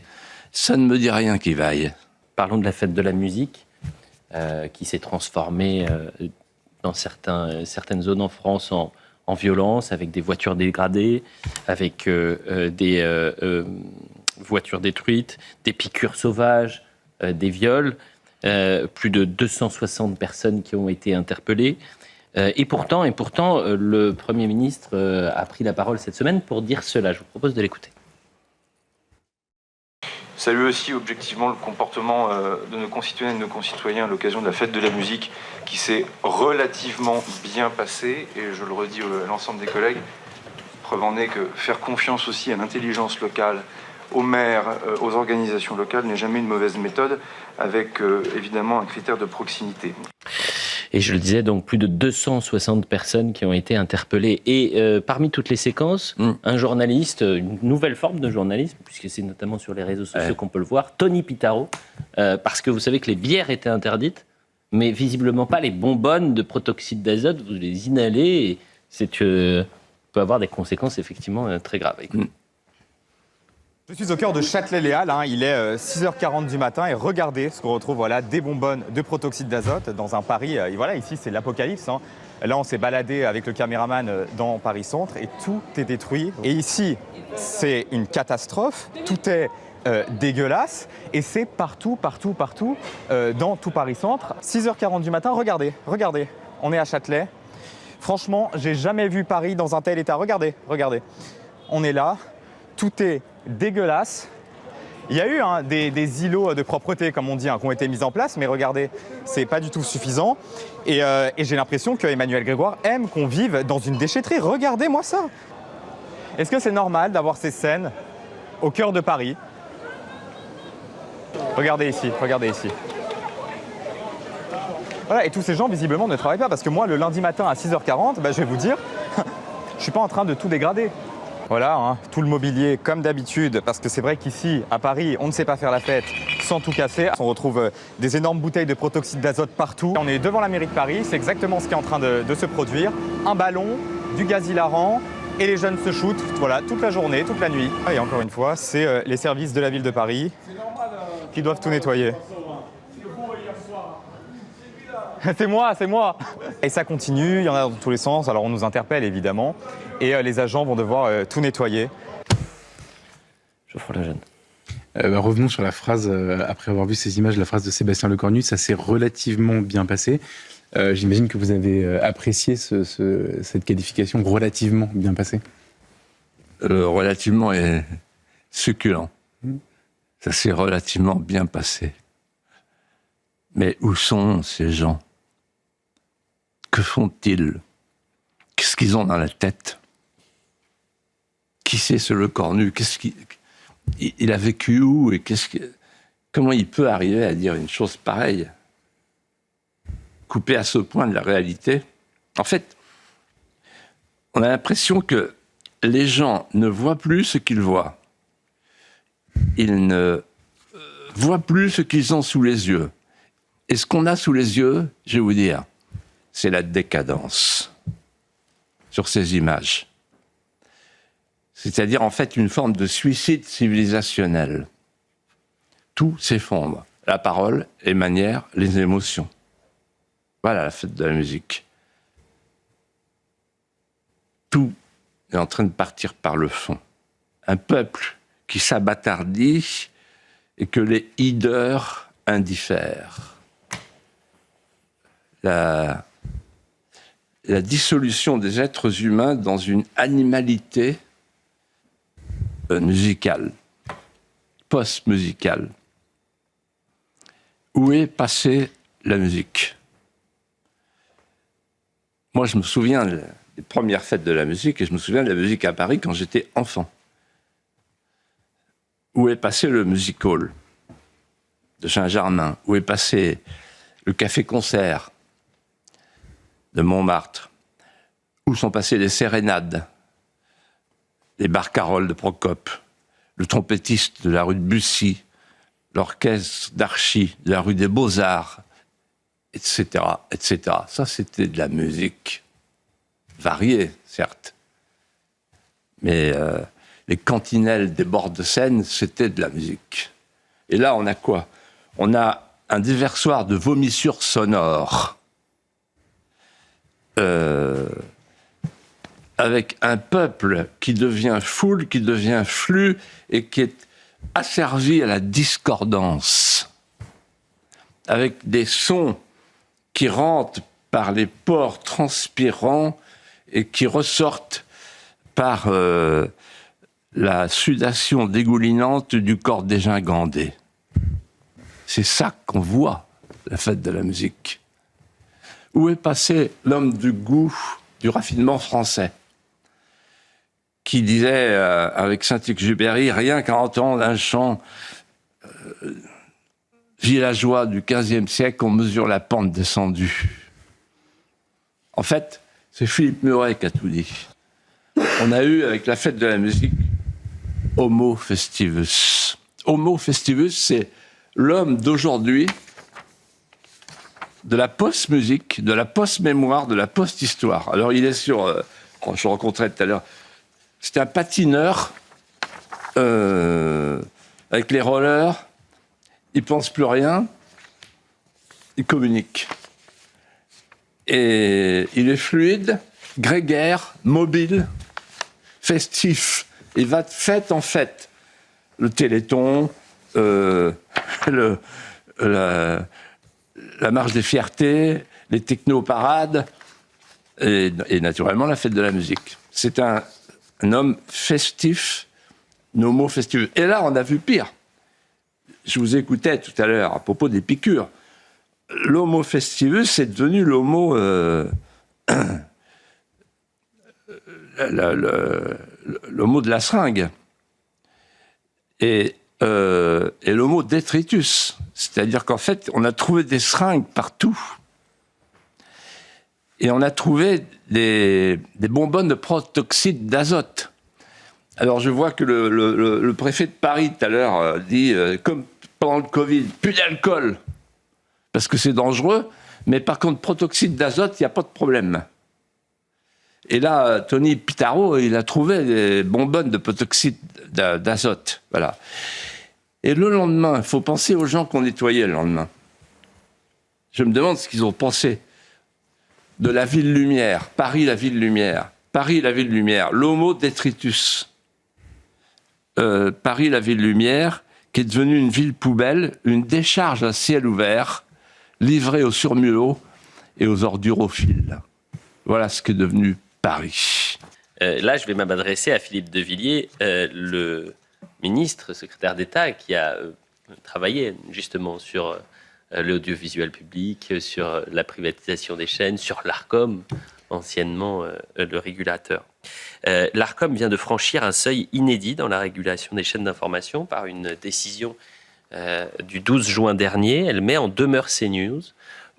ça ne me dit rien qui vaille. Parlons de la fête de la musique, qui s'est transformée dans certaines zones en France en violence, avec des voitures dégradées, avec des voitures détruites, des piqûres sauvages, des viols, plus de 260 personnes qui ont été interpellées. Et pourtant, le Premier ministre a pris la parole cette semaine pour dire cela. Je vous propose de l'écouter. Saluer aussi objectivement le comportement de nos concitoyennes et de nos concitoyens à l'occasion de la fête de la musique qui s'est relativement bien passée. Et je le redis à l'ensemble des collègues, preuve en est que faire confiance aussi à l'intelligence locale, aux maires, aux organisations locales n'est jamais une mauvaise méthode, avec évidemment un critère de proximité. Et je le disais, donc plus de 260 personnes qui ont été interpellées. Et parmi toutes les séquences, un journaliste, une nouvelle forme de journalisme, puisque c'est notamment sur les réseaux sociaux qu'on peut le voir, Tony Pitaro, parce que vous savez que les bières étaient interdites, mais visiblement pas les bonbonnes de protoxyde d'azote, vous les inhalez, et peut avoir des conséquences effectivement très graves. Je suis au cœur de Châtelet-Léal, il est 6h40 du matin et regardez ce qu'on retrouve, des bonbonnes de protoxyde d'azote dans un Paris, et voilà, ici c'est l'apocalypse. Là on s'est baladé avec le caméraman dans Paris Centre et tout est détruit. Et ici c'est une catastrophe, tout est dégueulasse et c'est partout dans tout Paris Centre. 6h40 du matin, regardez, on est à Châtelet. Franchement, j'ai jamais vu Paris dans un tel état, regardez. On est là, tout est dégueulasse. Il y a eu des îlots de propreté, comme on dit, qui ont été mis en place, mais regardez, c'est pas du tout suffisant. Et j'ai l'impression que Emmanuel Grégoire aime qu'on vive dans une déchetterie. Regardez-moi ça. Est-ce que c'est normal d'avoir ces scènes au cœur de Paris? Regardez ici. Voilà, et tous ces gens, visiblement, ne travaillent pas. Parce que moi, le lundi matin à 6h40, je vais vous dire, je suis pas en train de tout dégrader. Voilà, hein, tout le mobilier comme d'habitude, parce que c'est vrai qu'ici, à Paris, on ne sait pas faire la fête sans tout casser. On retrouve des énormes bouteilles de protoxyde d'azote partout. On est devant la mairie de Paris, c'est exactement ce qui est en train de se produire. Un ballon, du gaz hilarant, et les jeunes se shootent, voilà, toute la journée, toute la nuit. Et encore une fois, c'est les services de la ville de Paris qui doivent tout nettoyer. C'est moi. Et ça continue, il y en a dans tous les sens. Alors on nous interpelle évidemment, et les agents vont devoir tout nettoyer. Geoffroy Lejeune. Revenons sur la phrase, après avoir vu ces images, la phrase de Sébastien Lecornu, ça s'est relativement bien passé. J'imagine que vous avez apprécié cette qualification relativement bien passée. Relativement est succulent. Ça s'est relativement bien passé. Mais où sont ces gens ? Que font-ils ? Qu'est-ce qu'ils ont dans la tête ? Qui c'est ce Lecornu ? Il a vécu où et comment il peut arriver à dire une chose pareille ? Coupé à ce point de la réalité. En fait, on a l'impression que les gens ne voient plus ce qu'ils voient. Ils ne voient plus ce qu'ils ont sous les yeux. Et ce qu'on a sous les yeux, je vais vous dire, c'est la décadence sur ces images. C'est-à-dire, en fait, une forme de suicide civilisationnel. Tout s'effondre. La parole, les manières, les émotions. Voilà la fête de la musique. Tout est en train de partir par le fond. Un peuple qui s'abâtardit et que les hideurs indiffèrent. La dissolution des êtres humains dans une animalité musicale, post-musicale. Où est passée la musique ? Moi, je me souviens des premières fêtes de la musique, et je me souviens de la musique à Paris quand j'étais enfant. Où est passé le music hall de Saint-Germain ? Où est passé le café-concert de Montmartre? Où sont passées les sérénades, les barcaroles de Procope, le trompettiste de la rue de Bussy, l'orchestre d'Archy de la rue des Beaux-Arts, etc., etc. Ça, c'était de la musique variée, certes. Mais les cantinelles des bords de Seine, c'était de la musique. Et là, on a quoi ? On a un déversoir de vomissures sonores. Avec un peuple qui devient foule, qui devient flux, et qui est asservi à la discordance. Avec des sons qui rentrent par les pores transpirants et qui ressortent par la sudation dégoulinante du corps dégingandé. C'est ça qu'on voit, la fête de la musique. Où est passé l'homme du goût, du raffinement français, qui disait avec Saint-Exupéry, rien qu'à entendre un chant villageois du XVe siècle, on mesure la pente descendue. En fait, c'est Philippe Muret qui a tout dit. On a eu, avec la fête de la musique, Homo festivus. Homo festivus, c'est l'homme d'aujourd'hui, de la post-musique, de la post-mémoire, de la post-histoire. Alors, il est sur... je rencontrais tout à l'heure... C'était un patineur avec les rollers. Il pense plus rien. Il communique. Et il est fluide, grégaire, mobile, festif. Il va de fête en fête. Le Téléthon, la marche des fiertés, les technoparades et naturellement la fête de la musique. C'est un homme festif, homo festivus. Et là, on a vu pire. Je vous écoutais tout à l'heure à propos des piqûres. L'homo festivus, c'est devenu l'homo... l'homo de la seringue. Et l'homo détritus. C'est-à-dire qu'en fait, on a trouvé des seringues partout. Et on a trouvé des bonbonnes de protoxyde d'azote. Alors je vois que le préfet de Paris tout à l'heure dit, comme pendant le Covid, plus d'alcool, parce que c'est dangereux, mais par contre protoxyde d'azote, il n'y a pas de problème. Et là, Tony Pitaro, il a trouvé des bonbonnes de protoxyde d'azote. Voilà. Et le lendemain, il faut penser aux gens qu'on nettoyait le lendemain. Je me demande ce qu'ils ont pensé de la ville lumière, Paris, la ville lumière, Paris, la ville lumière, l'homo detritus. Paris, la ville lumière, qui est devenue une ville poubelle, une décharge à ciel ouvert, livrée aux surmulots et aux ordurophiles. Voilà ce qu'est devenu Paris. Là, je vais m'adresser à Philippe de Villiers, le ministre, secrétaire d'État, qui a travaillé justement sur l'audiovisuel public, sur la privatisation des chaînes, sur l'Arcom, anciennement le régulateur. L'Arcom vient de franchir un seuil inédit dans la régulation des chaînes d'information par une décision du 12 juin dernier. Elle met en demeure CNews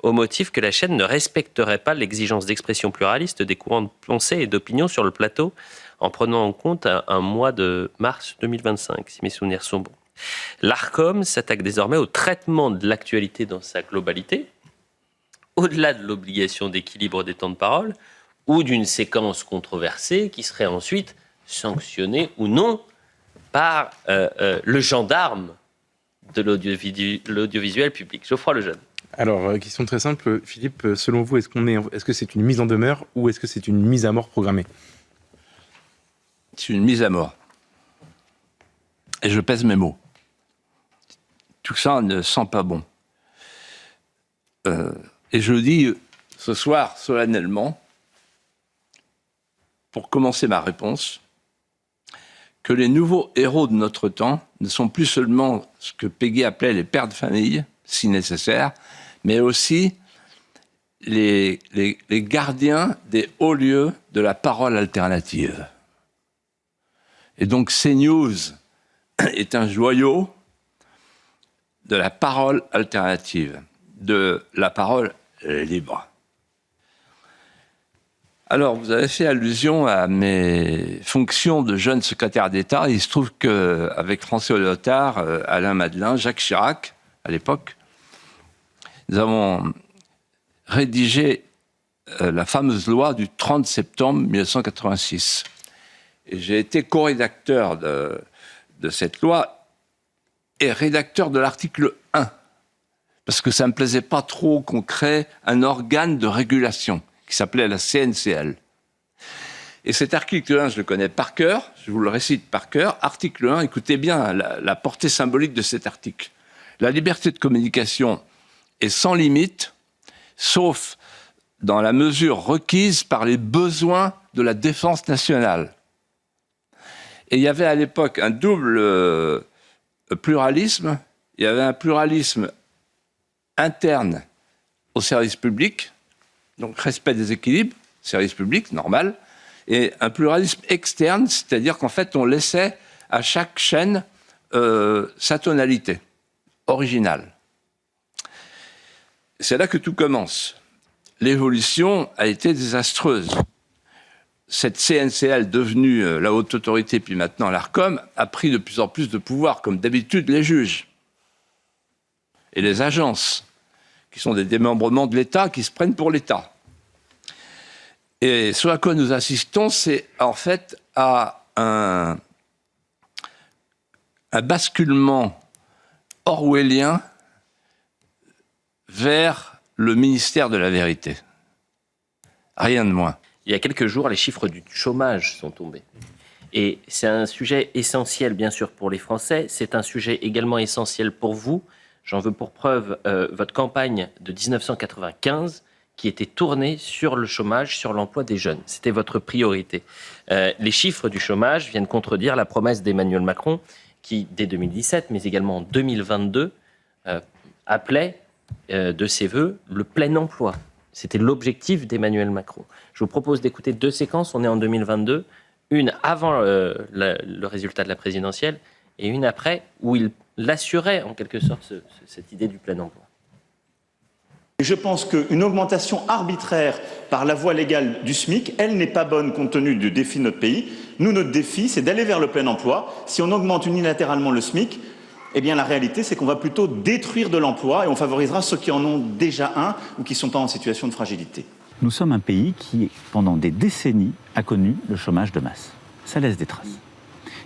au motif que la chaîne ne respecterait pas l'exigence d'expression pluraliste des courants de pensée et d'opinion sur le plateau, en prenant en compte un mois de mars 2025, si mes souvenirs sont bons. L'Arcom s'attaque désormais au traitement de l'actualité dans sa globalité, au-delà de l'obligation d'équilibre des temps de parole, ou d'une séquence controversée qui serait ensuite sanctionnée ou non par le gendarme de l'audiovisuel public. Geoffroy Lejeune. Alors, question très simple, Philippe, selon vous, est-ce que c'est une mise en demeure ou est-ce que c'est une mise à mort programmée ? C'est une mise à mort. Et je pèse mes mots. Tout ça ne sent pas bon. Et je le dis ce soir solennellement, pour commencer ma réponse, que les nouveaux héros de notre temps ne sont plus seulement ce que Péguy appelait les pères de famille, si nécessaire, mais aussi les gardiens des hauts lieux de la parole alternative. Et donc CNews est un joyau de la parole alternative, de la parole libre. Alors, vous avez fait allusion à mes fonctions de jeune secrétaire d'État. Il se trouve qu'avec François Léotard, Alain Madelin, Jacques Chirac, à l'époque, nous avons rédigé la fameuse loi du 30 septembre 1986. Et j'ai été co-rédacteur de cette loi et rédacteur de l'article 1, parce que ça ne me plaisait pas trop qu'on crée un organe de régulation qui s'appelait la CNCL. Et cet article 1, je le connais par cœur, je vous le récite par cœur. Article 1, écoutez bien la portée symbolique de cet article. La liberté de communication est sans limite, sauf dans la mesure requise par les besoins de la défense nationale. Et il y avait à l'époque un double pluralisme. Il y avait un pluralisme interne au service public, donc respect des équilibres, service public, normal, et un pluralisme externe, c'est-à-dire qu'en fait, on laissait à chaque chaîne sa tonalité originale. C'est là que tout commence. L'évolution a été désastreuse. Cette CNCL, devenue la haute autorité, puis maintenant l'Arcom, a pris de plus en plus de pouvoir, comme d'habitude les juges et les agences, qui sont des démembrements de l'État, qui se prennent pour l'État. Et ce à quoi nous assistons, c'est en fait à un basculement orwellien vers le ministère de la vérité. Rien de moins. Il y a quelques jours, les chiffres du chômage sont tombés. Et c'est un sujet essentiel, bien sûr, pour les Français. C'est un sujet également essentiel pour vous. J'en veux pour preuve votre campagne de 1995 qui était tournée sur le chômage, sur l'emploi des jeunes. C'était votre priorité. Les chiffres du chômage viennent contredire la promesse d'Emmanuel Macron qui, dès 2017, mais également en 2022, appelait de ses voeux le plein emploi. C'était l'objectif d'Emmanuel Macron. Je vous propose d'écouter deux séquences. On est en 2022. Une avant le résultat de la présidentielle et une après, où il assurait en quelque sorte cette idée du plein emploi. Et je pense qu'une augmentation arbitraire par la voie légale du SMIC, elle n'est pas bonne compte tenu du défi de notre pays. Nous, notre défi, c'est d'aller vers le plein emploi. Si on augmente unilatéralement le SMIC, eh bien la réalité, c'est qu'on va plutôt détruire de l'emploi et on favorisera ceux qui en ont déjà un ou qui ne sont pas en situation de fragilité. Nous sommes un pays qui, pendant des décennies, a connu le chômage de masse. Ça laisse des traces.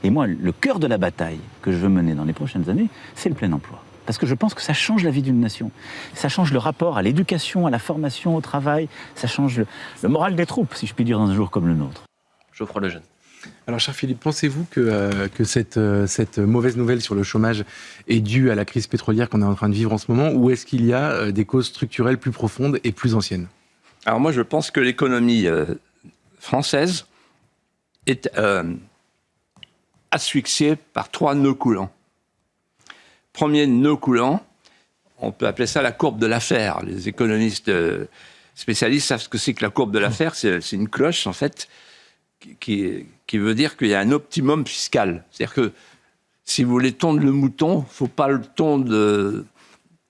Et moi, le cœur de la bataille que je veux mener dans les prochaines années, c'est le plein emploi. Parce que je pense que ça change la vie d'une nation. Ça change le rapport à l'éducation, à la formation, au travail. Ça change le moral des troupes, si je puis dire, dans un jour comme le nôtre. Geoffroy Lejeune. Alors, cher Philippe, pensez-vous que cette mauvaise nouvelle sur le chômage est due à la crise pétrolière qu'on est en train de vivre en ce moment, ou est-ce qu'il y a des causes structurelles plus profondes et plus anciennes ? Alors moi, je pense que l'économie française est asphyxiée par 3 nœuds coulants. Premier nœud coulant, on peut appeler ça la courbe de l'affaire. Les économistes spécialistes savent ce que c'est que la courbe de l'affaire. C'est une cloche, en fait, qui veut dire qu'il y a un optimum fiscal. C'est-à-dire que si vous voulez tondre le mouton, il ne faut pas le tondre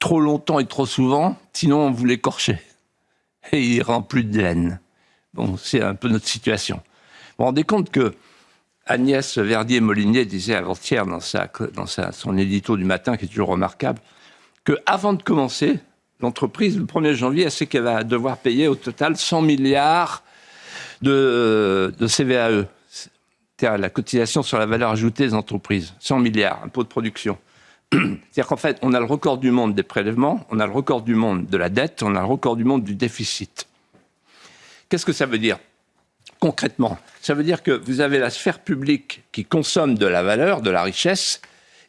trop longtemps et trop souvent, sinon vous l'écorchez. Et il rend plus de laine. Bon, c'est un peu notre situation. Vous vous rendez compte que Agnès Verdier-Molinier disait avant-hier dans son édito du matin, qui est toujours remarquable, qu'avant de commencer, l'entreprise, le 1er janvier, elle sait qu'elle va devoir payer au total 100 milliards de CVAE, c'est-à-dire la cotisation sur la valeur ajoutée des entreprises. 100 milliards, impôt de production. C'est-à-dire qu'en fait, on a le record du monde des prélèvements, on a le record du monde de la dette, on a le record du monde du déficit. Qu'est-ce que ça veut dire ? Concrètement, ça veut dire que vous avez la sphère publique qui consomme de la valeur, de la richesse,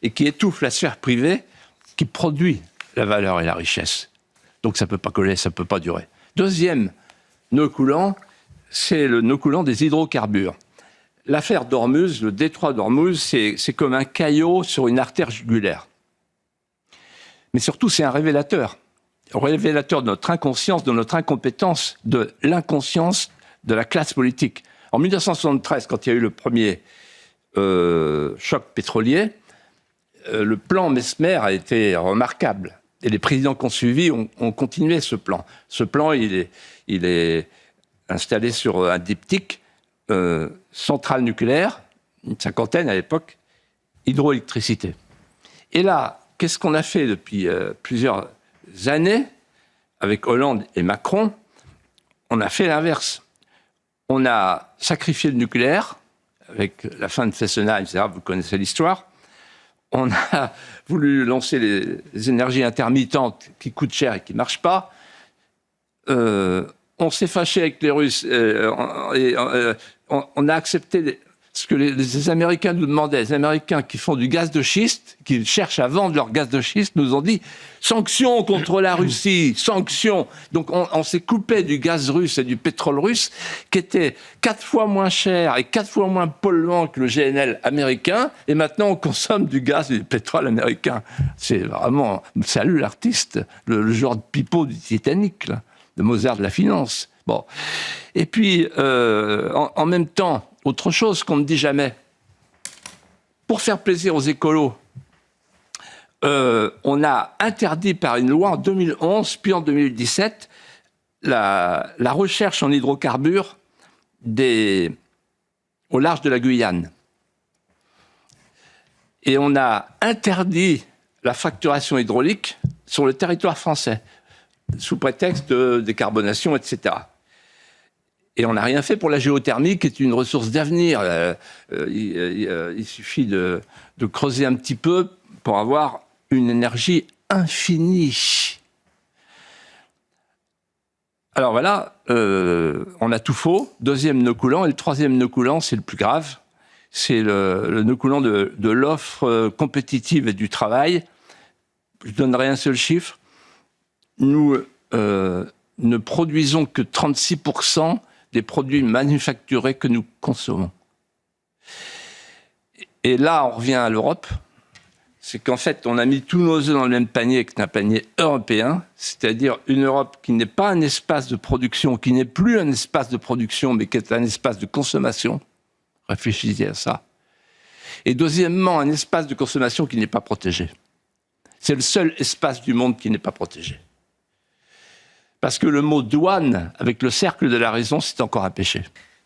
et qui étouffe la sphère privée qui produit la valeur et la richesse. Donc ça ne peut pas coller, ça ne peut pas durer. Deuxième nœud coulant, c'est le nœud coulant des hydrocarbures. L'affaire d'Ormuz, le détroit d'Ormuz, c'est comme un caillot sur une artère jugulaire. Mais surtout, c'est un révélateur de notre inconscience, de notre incompétence, de l'inconscience de la classe politique. En 1973, quand il y a eu le premier choc pétrolier, le plan Mesmer a été remarquable. Et les présidents qui ont suivi ont continué ce plan. Ce plan, il est installé sur un diptyque, centrale nucléaire, une cinquantaine à l'époque, hydroélectricité. Et là, qu'est-ce qu'on a fait depuis plusieurs années avec Hollande et Macron ? On a fait l'inverse. On a sacrifié le nucléaire, avec la fin de Fessenheim, etc., vous connaissez l'histoire. On a voulu lancer les énergies intermittentes qui coûtent cher et qui ne marchent pas. On s'est fâché avec les Russes. On a accepté ce que les Américains nous demandaient. Les Américains qui font du gaz de schiste, qui cherchent à vendre leur gaz de schiste, nous ont dit « sanctions contre la Russie, sanctions ». Donc on s'est coupé du gaz russe et du pétrole russe, qui était 4 fois moins cher et 4 fois moins polluant que le GNL américain, et maintenant on consomme du gaz et du pétrole américain. C'est vraiment... Salut l'artiste, le genre de pipeau du Titanic, là, de Mozart de la finance. Bon. Et puis, en même temps, autre chose qu'on ne dit jamais, pour faire plaisir aux écolos, on a interdit par une loi en 2011, puis en 2017, la recherche en hydrocarbures au large de la Guyane. Et on a interdit la fracturation hydraulique sur le territoire français, sous prétexte de décarbonation, etc. Et on n'a rien fait pour la géothermie, qui est une ressource d'avenir. Il suffit de creuser un petit peu pour avoir une énergie infinie. Alors voilà, on a tout faux. Deuxième nœud coulant. Et le troisième nœud coulant, c'est le plus grave. C'est le nœud coulant de l'offre compétitive et du travail. Je ne donnerai un seul chiffre. Nous ne produisons que 36% des produits manufacturés que nous consommons. Et là, on revient à l'Europe. C'est qu'en fait, on a mis tous nos œufs dans le même panier avec un panier européen, c'est-à-dire une Europe qui n'est pas un espace de production, qui n'est plus un espace de production, mais qui est un espace de consommation. Réfléchissez à ça. Et deuxièmement, un espace de consommation qui n'est pas protégé. C'est le seul espace du monde qui n'est pas protégé. Parce que le mot douane, avec le cercle de la raison, c'est encore un péché.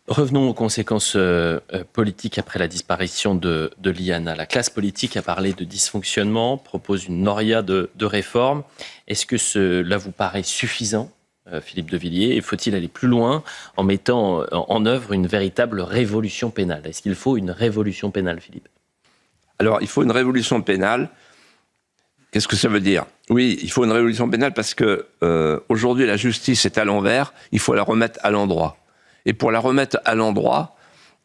Revenons aux conséquences politiques après la disparition de l'IANA. La classe politique a parlé de dysfonctionnement, propose une noria de réformes. Est-ce que cela vous paraît suffisant, Philippe de Villiers, et faut-il aller plus loin en mettant en œuvre une véritable révolution pénale? Est-ce qu'il faut une révolution pénale, Philippe? Alors, il faut une révolution pénale. Qu'est-ce que ça veut dire? Oui, il faut une révolution pénale parce que aujourd'hui, la justice est à l'envers, il faut la remettre à l'endroit. Et pour la remettre à l'endroit,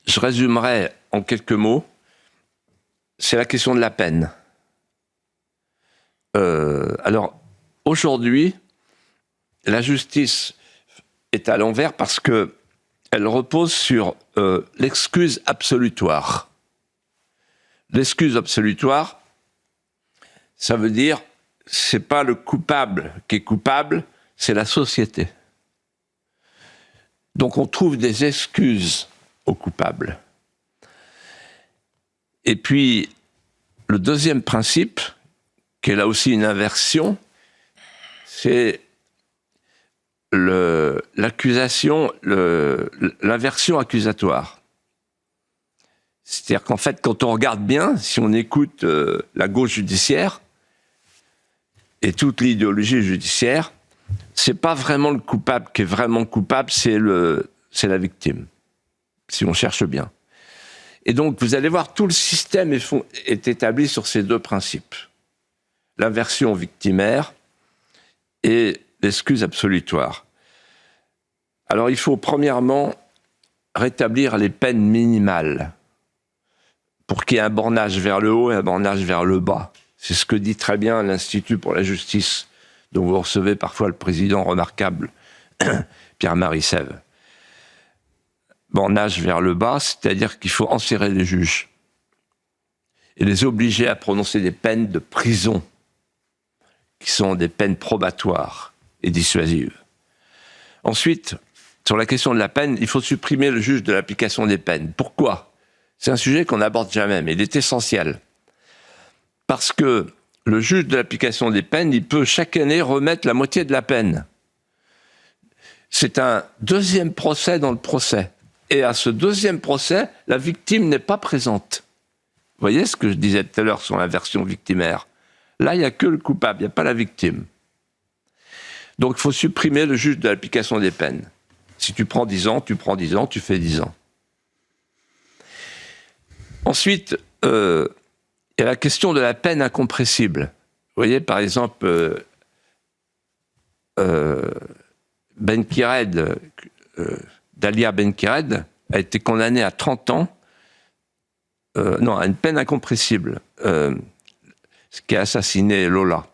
je résumerai en quelques mots, c'est la question de la peine. Alors, aujourd'hui, la justice est à l'envers parce qu'elle repose sur l'excuse absolutoire. L'excuse absolutoire, ça veut dire, c'est pas le coupable qui est coupable, c'est la société. Donc on trouve des excuses aux coupables. Et puis, le deuxième principe, qui est là aussi une inversion, c'est l'inversion accusatoire. C'est-à-dire qu'en fait, quand on regarde bien, si on écoute la gauche judiciaire et toute l'idéologie judiciaire, c'est pas vraiment le coupable qui est vraiment coupable, c'est la victime, si on cherche bien. Et donc, vous allez voir, tout le système est établi sur ces deux principes. L'inversion victimaire et l'excuse absolutoire. Alors, il faut premièrement rétablir les peines minimales pour qu'il y ait un bornage vers le haut et un bornage vers le bas. C'est ce que dit très bien l'Institut pour la justice, dont vous recevez parfois le président remarquable, Pierre-Marie Sève. Bornage vers le bas, c'est-à-dire qu'il faut enserrer les juges et les obliger à prononcer des peines de prison, qui sont des peines probatoires et dissuasives. Ensuite, sur la question de la peine, il faut supprimer le juge de l'application des peines. Pourquoi ? C'est un sujet qu'on n'aborde jamais, mais il est essentiel. Parce que le juge de l'application des peines, il peut chaque année remettre la moitié de la peine. C'est un deuxième procès dans le procès. Et à ce deuxième procès, la victime n'est pas présente. Vous voyez ce que je disais tout à l'heure sur l'inversion victimaire? Là, il n'y a que le coupable, il n'y a pas la victime. Donc il faut supprimer le juge de l'application des peines. Si tu prends 10 ans, tu prends 10 ans, tu fais 10 ans. Ensuite, il y a la question de la peine incompressible. Vous voyez, par exemple, Dalia Ben-Kired a été condamné à 30 ans, à une peine incompressible, qui a assassiné Lola.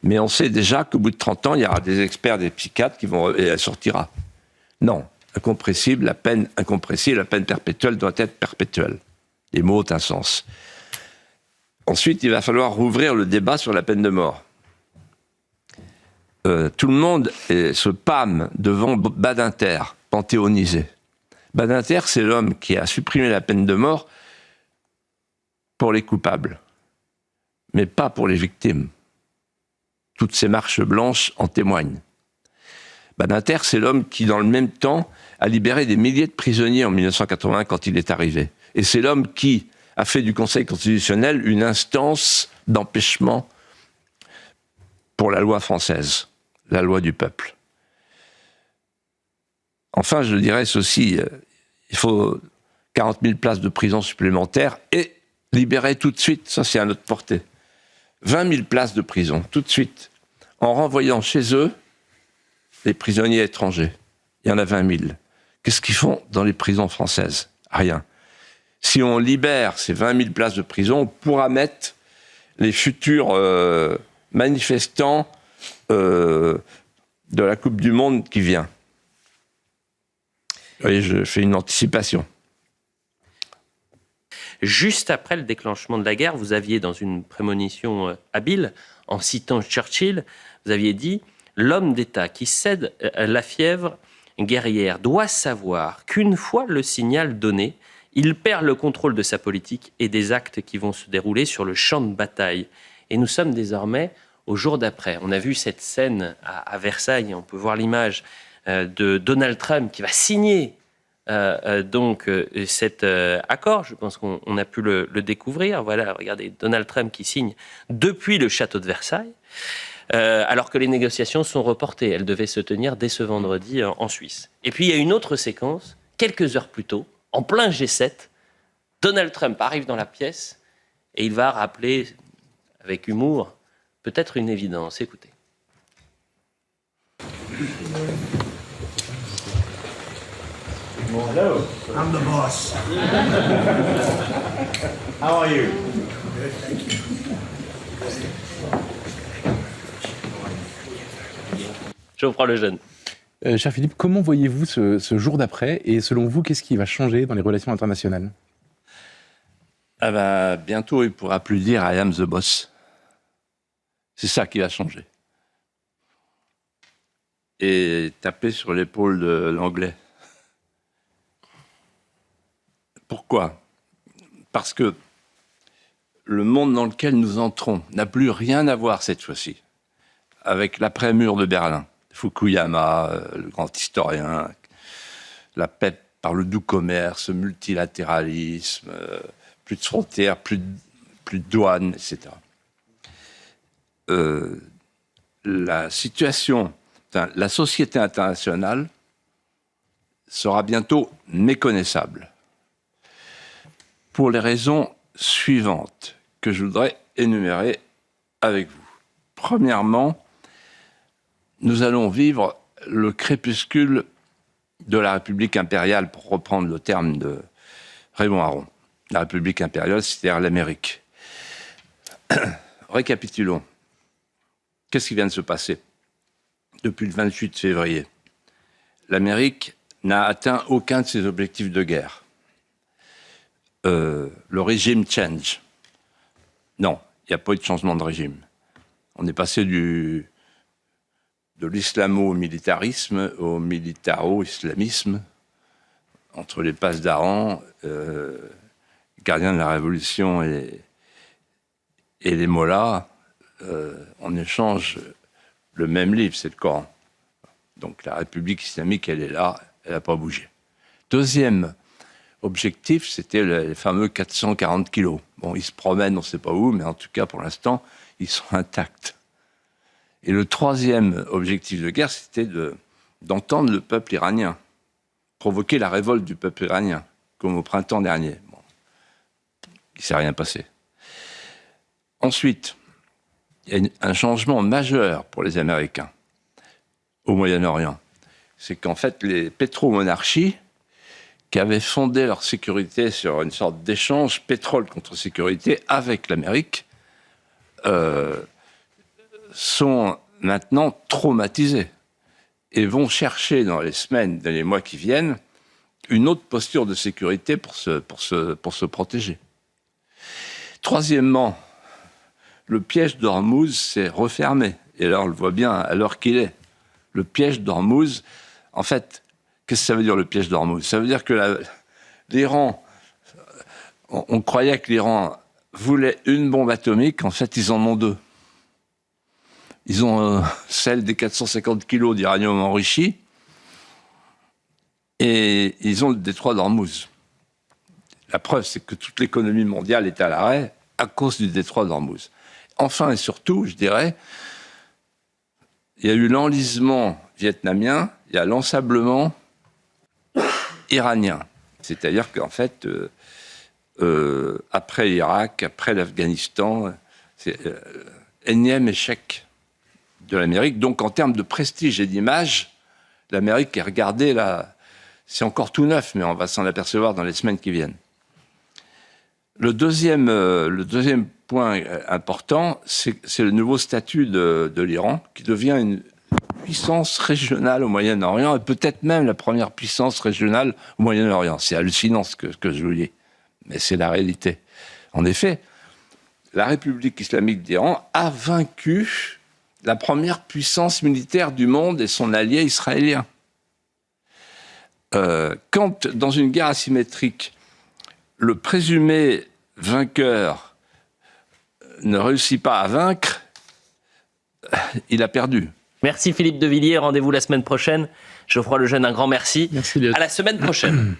Mais on sait déjà qu'au bout de 30 ans, il y aura des experts, des psychiatres et elle sortira. Non, incompressible, la peine incompressible, la peine perpétuelle doit être perpétuelle. Les mots ont un sens. Ensuite, il va falloir rouvrir le débat sur la peine de mort. Tout le monde se pâme devant Badinter, panthéonisé. Badinter, c'est l'homme qui a supprimé la peine de mort pour les coupables, mais pas pour les victimes. Toutes ces marches blanches en témoignent. Badinter, c'est l'homme qui, dans le même temps, a libéré des milliers de prisonniers en 1980 quand il est arrivé. Et c'est l'homme qui a fait du Conseil constitutionnel une instance d'empêchement pour la loi française, la loi du peuple. Enfin, je dirais ceci, il faut 40 000 places de prison supplémentaires et libérer tout de suite, ça c'est à notre portée, 20 000 places de prison, tout de suite, en renvoyant chez eux les prisonniers étrangers. Il y en a 20 000. Qu'est-ce qu'ils font dans les prisons françaises? Rien. Si on libère ces 20 000 places de prison, on pourra mettre les futurs manifestants de la Coupe du Monde qui vient. Vous voyez, je fais une anticipation. Juste après le déclenchement de la guerre, vous aviez, dans une prémonition habile, en citant Churchill, vous aviez dit « L'homme d'État qui cède à la fièvre guerrière doit savoir qu'une fois le signal donné, il perd le contrôle de sa politique et des actes qui vont se dérouler sur le champ de bataille. » Et nous sommes désormais au jour d'après. On a vu cette scène à Versailles, on peut voir l'image de Donald Trump qui va signer cet accord. Je pense qu'on a pu le découvrir. Voilà, regardez, Donald Trump qui signe depuis le château de Versailles, alors que les négociations sont reportées. Elles devaient se tenir dès ce vendredi en Suisse. Et puis il y a une autre séquence, quelques heures plus tôt, en plein G7, Donald Trump arrive dans la pièce et il va rappeler, avec humour, peut-être une évidence. Écoutez. Hello, I'm the boss. How are you? Geoffroy Lejeune. Cher Philippe, comment voyez-vous ce jour d'après et selon vous, qu'est-ce qui va changer dans les relations internationales? Ah ben, bientôt, il pourra plus dire « I am the boss ». C'est ça qui va changer. Et taper sur l'épaule de l'anglais. Pourquoi? Parce que le monde dans lequel nous entrons n'a plus rien à voir cette fois-ci avec l'après-mur de Berlin. Fukuyama, le grand historien, la paix par le doux commerce, multilatéralisme, plus de frontières, plus de douanes, etc. La situation, la société internationale sera bientôt méconnaissable pour les raisons suivantes que je voudrais énumérer avec vous. Premièrement, nous allons vivre le crépuscule de la République impériale, pour reprendre le terme de Raymond Aron. La République impériale, c'est-à-dire l'Amérique. Récapitulons. Qu'est-ce qui vient de se passer depuis le 28 février? L'Amérique n'a atteint aucun de ses objectifs de guerre. Le régime change. Non, il n'y a pas eu de changement de régime. On est passé de l'islamo-militarisme au militaro-islamisme, entre les passedarans, gardiens de la Révolution et les mollahs, on échange le même livre, c'est le Coran. Donc la République islamique, elle est là, elle n'a pas bougé. Deuxième objectif, c'était les fameux 440 kilos. Bon, ils se promènent, on ne sait pas où, mais en tout cas, pour l'instant, ils sont intacts. Et le troisième objectif de guerre, c'était d'entendre le peuple iranien, provoquer la révolte du peuple iranien, comme au printemps dernier. Bon. Il ne s'est rien passé. Ensuite, il y a un changement majeur pour les Américains au Moyen-Orient. C'est qu'en fait, les pétromonarchies, qui avaient fondé leur sécurité sur une sorte d'échange pétrole contre sécurité avec l'Amérique, sont maintenant traumatisés et vont chercher dans les semaines, dans les mois qui viennent, une autre posture de sécurité pour se protéger. Troisièmement, le piège d'Ormuz s'est refermé. Et là, on le voit bien à l'heure qu'il est. Le piège d'Ormuz, en fait, qu'est-ce que ça veut dire le piège d'Ormuz? Ça veut dire que l'Iran, on croyait que l'Iran voulait une bombe atomique, en fait, ils en ont deux. Ils ont celle des 450 kilos d'uranium enrichi et ils ont le détroit d'Ormuz. La preuve, c'est que toute l'économie mondiale est à l'arrêt à cause du détroit d'Ormuz. Enfin et surtout, je dirais, il y a eu l'enlisement vietnamien, il y a l'ensablement iranien. C'est-à-dire qu'en fait, après l'Irak, après l'Afghanistan, c'est énième échec de l'Amérique. Donc, en termes de prestige et d'image, l'Amérique est regardée là. C'est encore tout neuf, mais on va s'en apercevoir dans les semaines qui viennent. Le deuxième point important, c'est le nouveau statut de l'Iran, qui devient une puissance régionale au Moyen-Orient, et peut-être même la première puissance régionale au Moyen-Orient. C'est hallucinant ce que je vous dis, mais c'est la réalité. En effet, la République islamique d'Iran a vaincu la première puissance militaire du monde et son allié israélien. Quand, dans une guerre asymétrique, le présumé vainqueur ne réussit pas à vaincre, il a perdu. Merci Philippe de Villiers, rendez-vous la semaine prochaine. Geoffroy Lejeune, un grand merci. Merci Léo. À la semaine prochaine.